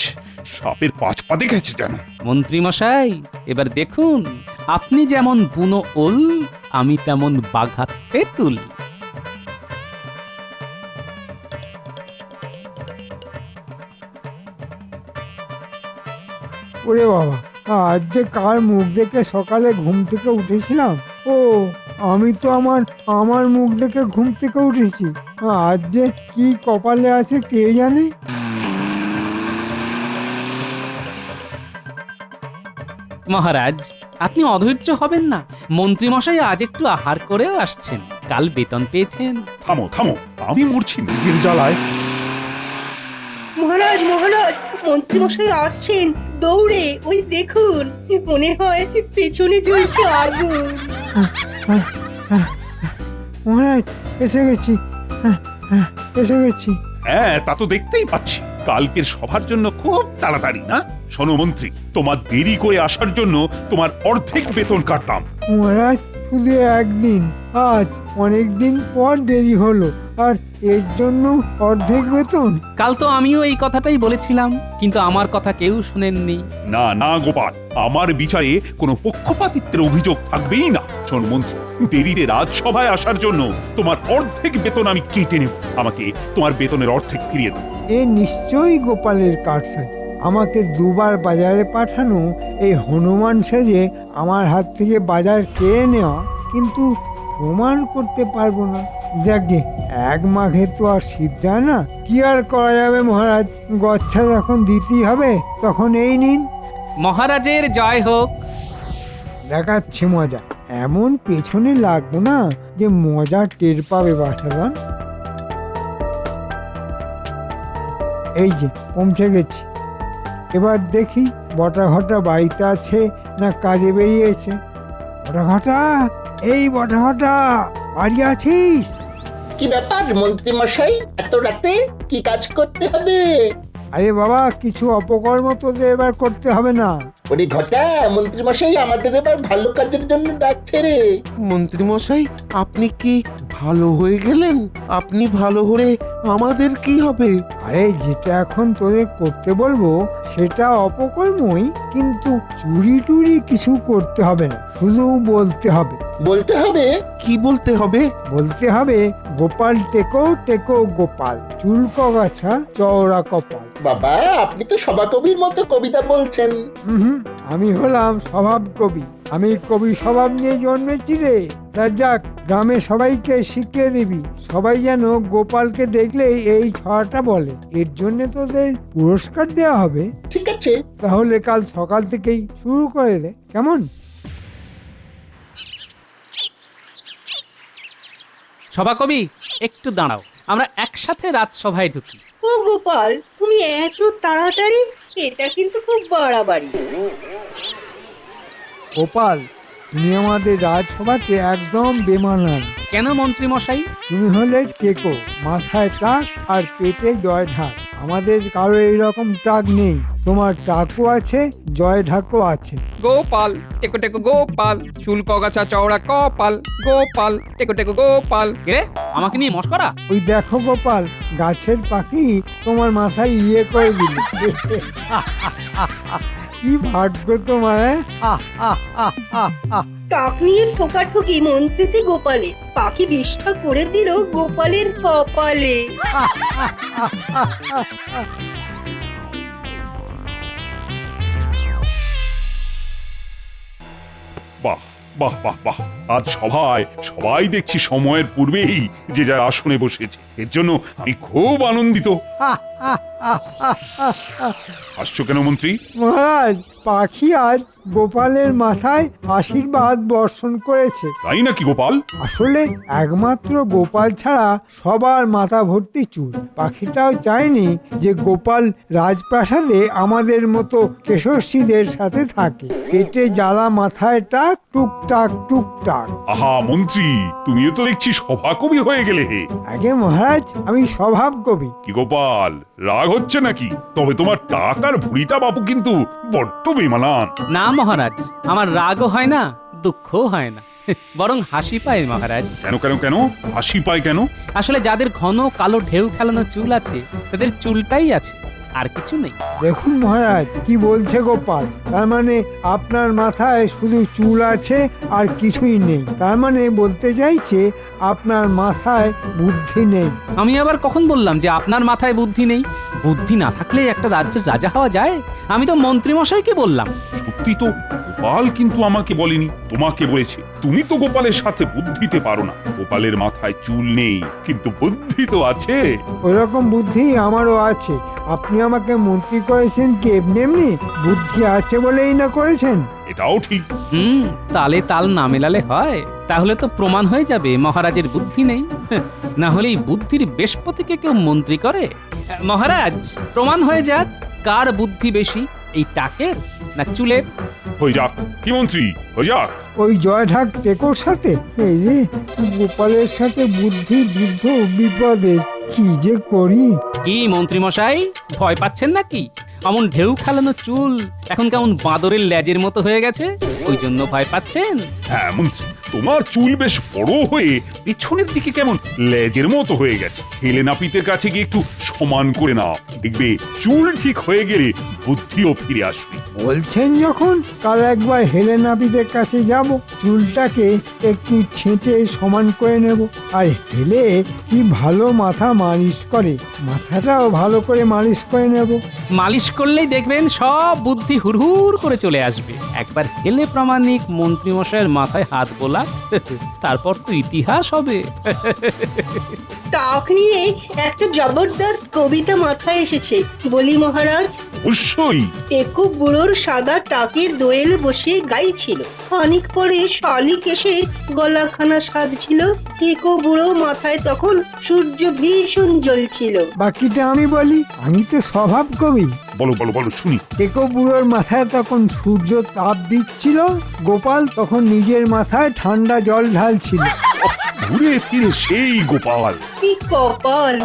সাপের 5 পা দেখেছে যেন। মন্ত্রী মশাই, এবার দেখুন, আপনি যেমন বুনো ওল, আমি তেমন বাঘা তেঁতুল। ওরে বাবা, আজ যে কার মুখ দেখে সকালে ঘুম থেকে উঠেছিলাম। ও, আমি তো আমার মুখ দেখে ঘুম থেকে উঠেছি। আজ যে কি কপালে আছে কে জানে। মহারাজ, আপনি অধৈর্য হবেন না, মন্ত্রী মশাই আজ একটু আহার করেও আসছেন, কাল বেতন পেয়েছেন। থামো থামো, আমি মরছি নিজের জ্বালায়। মহারাজ মহারাজ, মন্ত্রী মশাই আসছেন দৌড়ে, ওই দেখুন, মনে হয় পেছনে জ্বলছে আগুন। মহারাজ, এসে গেছি, এসে গেছি। হ্যাঁ, তা তো দেখতেই পাচ্ছি। কালকের সভার জন্য খুব তাড়াতাড়ি না? শোনো মন্ত্রী, তোমার দেরি করে আসার জন্য তোমার অর্ধেক বেতন কাটতাম। মহারাজ, শুধু একদিন, আজ অনেক দিন পর দেরি হলো, আর এর জন্য অর্ধেক বেতন। কাল তো আমিও এই কথাটাই বলেছিলাম, কিন্তু আমার কথা কেউ শুনেননি। না না গোপাল, আমার বিচারে কোনো পক্ষপাতিত্বের অভিযোগ থাকবেই না। শোন মন্ত্রী, দেরিতে রাজসভায় আসার জন্য তোমার অর্ধেক বেতন আমি কেটে নেব। আমাকে তোমার বেতনের অর্ধেক ফিরিয়ে দাও। এ নিশ্চয়ই গোপালের কারসাজি। আমাকে দুবার বাজারে পাঠানো এই হনুমান সেজে আমার হাত থেকে বাজার কেড়ে নেওয়া, কিন্তু প্রমাণ করতে পারবো না। যাকে এক মাঘে তো আর সিদ্ধ হয় না, কি আর করা যাবে মহারাজ, গচ্ছা যখন দিতেই হবে তখন এই নিন। মহারাজের জয় হোক। দেখাচ্ছি মজা, এমন পেছনে লাগবো না যে মজা টের পাবে বাছাধন। এই যে পৌঁছে গেছি, এবার দেখি বটা ঘটা বাড়িতে আছে না কাজে বেরিয়েছে। বটাঘটা, এই বটাঘটা, বাড়ি আছিস? কি ব্যাপার মন্ত্রী মশাই, এত রাতে কি কাজ করতে হবে? আরে বাবা, কিছু অপকর্ম তোদের এবার করতে হবে না। ওরে ঘটা, মন্ত্রী মশাই আমাদের এবার ভালো কাজের জন্য ডাকছে রে। মন্ত্রী মশাই, আপনি কি ভালো হয়ে গেলেন? আপনি ভালো হলে আমাদের কি হবে? আরে যেটা এখন তোদের করতে বলবো সেটা অপকর্মই, কিন্তু চুরি টুরি কিছু করতে হবে না, শুধু বলতে হবে। বলতে হবে? কি বলতে হবে? বলতে হবে, গোপাল টেকো টেকো গোপাল, চুল কগাছা চওড়া কপাল। বাবা, আপনি তো সভাকবির মতো কবিতা বলছেন। আমি হলাম স্বভাব কবি, আমি কবি স্বভাব নিয়ে জন্মেছি রে। তা যাক, গ্রামে সবাইকে শিখিয়ে দিবি, সবাই যেন গোপালকে দেখলে এই ছড়াটা বলে। এর জন্য তোদের পুরস্কার দেওয়া হবে। ঠিক আছে, তাহলে কাল সকাল থেকেই শুরু করে দে, কেমন? সভাকবি, একটু দাঁড়াও, আমরা একসাথে রাজসভায় ঢুকি। ও গোপাল, তুমি এত তাড়াতাড়ি? এটা কিন্তু খুব বাড়াবাড়ি। গোপাল, তুমি আমাদের রাজসভাতে একদম বেমানান। কেন মন্ত্রী মশাই? তুমি হলে টেকো, মাথায় টাক আর পেটে জয় ঢাক। আমাদের কারো এইরকম টাক নেই, তোমার টাকও আছে, জয় ঢাকও আছে। গোপাল টেকো টেকো গোপাল, চুল কগাছা চওড়া কপাল, গোপাল টেকো টেকো গোপাল। রে, আমাকে নিয়ে মস্করা? ওই দেখো গোপাল, গাছের পাখি তোমার মাথায় ইয়ে করে দিল। কি ভাগ্য তোমার! টাক নিয়ে ঠোকাঠুকি মন্ত্রীতে গোপালে, পাখি বিষ্ঠা করে দিল গোপালের কপালে। বাহ বাহ বাহ বাহ, আজ সবাই দেখছি সময়ের পূর্বেই যে যার আসনে বসেছে। এর জন্য আমি খুব আনন্দিত। হাসছো কেন মন্ত্রী? মহারাজ, পাখি আজ গোপালের মাথায় আশীর্বাদ বর্ষণ করেছে। তাই নাকি গোপাল? আসলে একমাত্র গোপাল ছাড়া সবার মাথা ভর্তি চুল। পাখিটাও চায়নি যে গোপাল রাজপ্রাসাদে আমাদের মতো কেশস্রীদের সাথে থাকে। পেটে জ্বালা, মাথায় টাক, টুকটাক টুকটাক। আহা মন্ত্রী, তুমিও তো দেখছি সভাকবি হয়ে গেলে। আগে মহারাজ, আমি স্বভাব কবি। কি গোপাল, রাগ হচ্ছে নাকি? তবে তোমার টাকার ভুঁড়িটা বাপু কিন্তু বড্ড বেমানান। না মহারাজ, আমার রাগও হয় না, দুঃখও হয় না, বরং হাসি পায় মহারাজ। কেন কেন কেন হাসি পায় কেন? আসলে যাদের ঘন কালো ঢেউ খেলানো চুল আছে, তাদের চুলটাই আছে, আর কিছু নেই। দেখুন মহারাজ, কি বলছে গোপাল। তার মানে আপনার মাথায় শুধু চুল আছে আর কিছুই নেই। তার মানে বলতে চাইছে আপনার মাথায় বুদ্ধি নেই। আমি আবার কখন বললাম যে আপনার মাথায় বুদ্ধি নেই? বুদ্ধি না থাকলে একটা রাজ্যের রাজা হওয়া যায়? আমি তো মন্ত্রী মশাইকে বললাম। সত্যি তো, গোপাল কিন্তু আমাকে বলেনি, তোমাকে বলেছে। তুমি তো গোপালের সাথে বুদ্ধিতে পারো না। গোপালের মাথায় চুল নেই, কিন্তু বুদ্ধি তো আছে। ওইরকম বুদ্ধি আমারও আছে। আপনি আমাকে মন্ত্রী করেছেন কি এমনি এমনি? বুদ্ধি আছে বলেই না করেছেন। এটাও ঠিক। তালে তাল না মেলালে হয়? তাহলে তো প্রমাণ হয়ে যাবে মহারাজের বুদ্ধি নেই। না হলে এই বুদ্ধির বৃহস্পতিকে কেউ মন্ত্রী করে? মহারাজ, প্রমাণ হয়ে যাক কার বুদ্ধি বেশি, এই টাকের না চুলের। হয়ে যাক। কি মন্ত্রী, হয়ে যাক। ওই জয় ঢাক টেকোর সাথে? এই রে, গোপালের সাথে বুদ্ধি যুদ্ধ বিপদের, কি যে করি। কি মন্ত্রী মশাই, ভয় পাচ্ছেন নাকি? এমন ঢেউ খেলানো চুল এখন কেমন বাঁদরের লেজের মতো হয়ে গেছে, ওই জন্য ভয় পাচ্ছেন? হ্যাঁ মন্ত্রী, তোমার চুল বেশ বড় হয়ে পিছনের দিকে কেমন লেজের মতো হয়ে গেছে। হেলে নাপিতের কাছে গিয়ে একটু সমান করে নাও, দেখবে চুল ঠিক হয়ে গেলে বুদ্ধিও ফিরে আসবে। বলছেন যখন, কাল একবার হেলে নাপিতের কাছে যাব, চুলটাকে একটু ছেঁটে সমান করে নেব। আর হেলে কি ভালো মাথা মালিশ করে, মাথাটাও ভালো করে মালিশ করে নেব। মালিশ করলেই দেখবেন সব বুদ্ধি হুড়হুড় করে চলে আসবে। একবার হেলে প্রামাণিক মন্ত্রী মশাইয়ের মাথায় হাত বোলা, তারপর তো ইতিহাস হবে। টাক নিয়ে একটা জবরদস্ত কবিতা মাথায় এসেছে, বলি মহারাজ। অবশ্যই। টেকো বুড়োর সাদা টাকে দোয়েল বসে গাইছিল। খানিক পরে শালিক এসে গলাখানা সাধছিল। টেকো বুড়ো মাথায় তখন সূর্য ভীষণ জ্বলছিল। বাকিটা আমি বলি, আমি তো স্বভাব কবি। বলো বলো বলো শুনি। টেকো বুড়োর মাথায় তখন সূর্য তাপ দিচ্ছিল, গোপাল তখন নিজের মাথায় ঠান্ডা জল ঢালছিল। ঘুরে ফিরে সেই গোপাল। কি কপাল!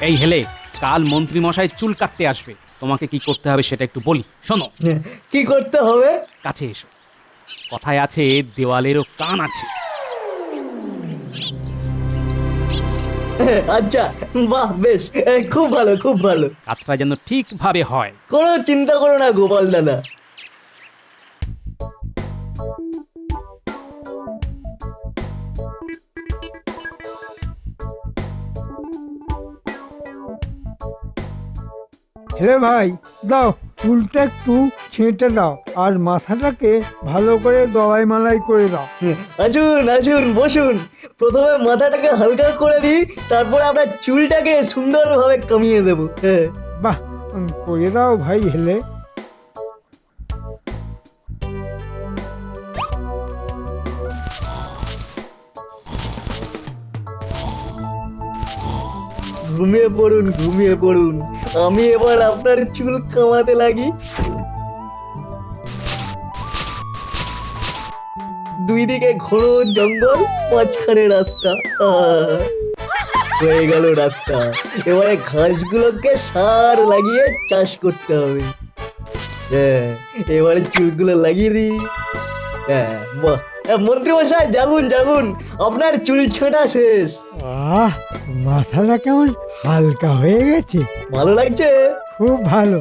এই হেলে, কাল মন্ত্রী মশাই চুল কাটতে আসবে, তোমাকে কি করতে হবে সেটা একটু বলি, শোনো। কি করতে হবে? কাছে এসো। কথায় আছে দেওয়ালেরও কান আছে। আচ্ছা, বাহ, বেশ, খুব ভালো, খুব ভালো। কাজটা যেন ঠিকভাবে হয়। কোনো চিন্তা করো না গোপাল দাদা। হেলে ভাই, দাও চুলটা একটু ছেঁটে দাও, আর মাথাটাকে ভালো করে দলাই মালাই করে দাও। আসুন আসুন, বসুন। প্রথমে মাথাটাকে হালকা করে দিই, তারপরে আপনার চুলটাকে সুন্দরভাবে কমিয়ে দেবো। বাহ, করে দাও ভাই হেলে। ঘুমিয়ে পড়ুন, ঘুমিয়ে পড়ুন। আমি এবার আপনার চুল কামাতে লাগি। দুই দিকে ঘন জঙ্গল, মাঝখানে রাস্তা। হয়ে গেল রাস্তা। এবারে ঘাসগুলোকে সার লাগিয়ে চাষ করতে হবে। হ্যাঁ, এবারে চুলগুলো লাগিয়ে দিই। হ্যাঁ, বাহ, মন্ত্রী মশাই জাগুন জাগুন, আপনার চুল ছোটা শেষ। আহ, মাথাটা কেমন হালকা হয়ে গেছে। ভালো লাগছে? খুব ভালো।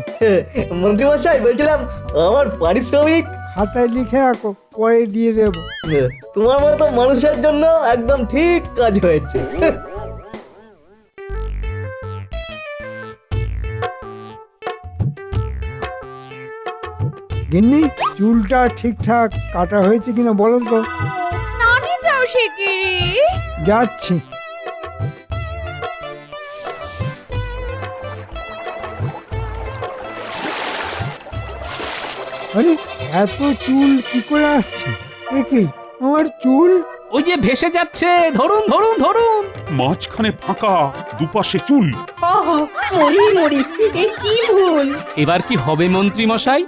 মন্ত্রী মশাই, বলছিলাম আমার পারিশ্রমিক খাতায় লিখে রাখো, পরে দিয়ে দেবো। তোমার মতো মানুষের জন্য একদম ঠিক কাজ হয়েছে। গিন্নি, চুলটা ঠিকঠাক কাটা হয়েছে কিনা বলো তো। নামি যাও শিগগিরি। যাচ্ছি। আরে, এত চুল কি করে আসছে? এ কি, আমার চুল? ওই যে ভেসে যাচ্ছে, ধরুন ধরুন ধরুন। মাঝখানে ফাঁকা, দুপাশে চুল। মরি মরি, এ কি ভুল! এবার কি হবে মন্ত্রী মশাই?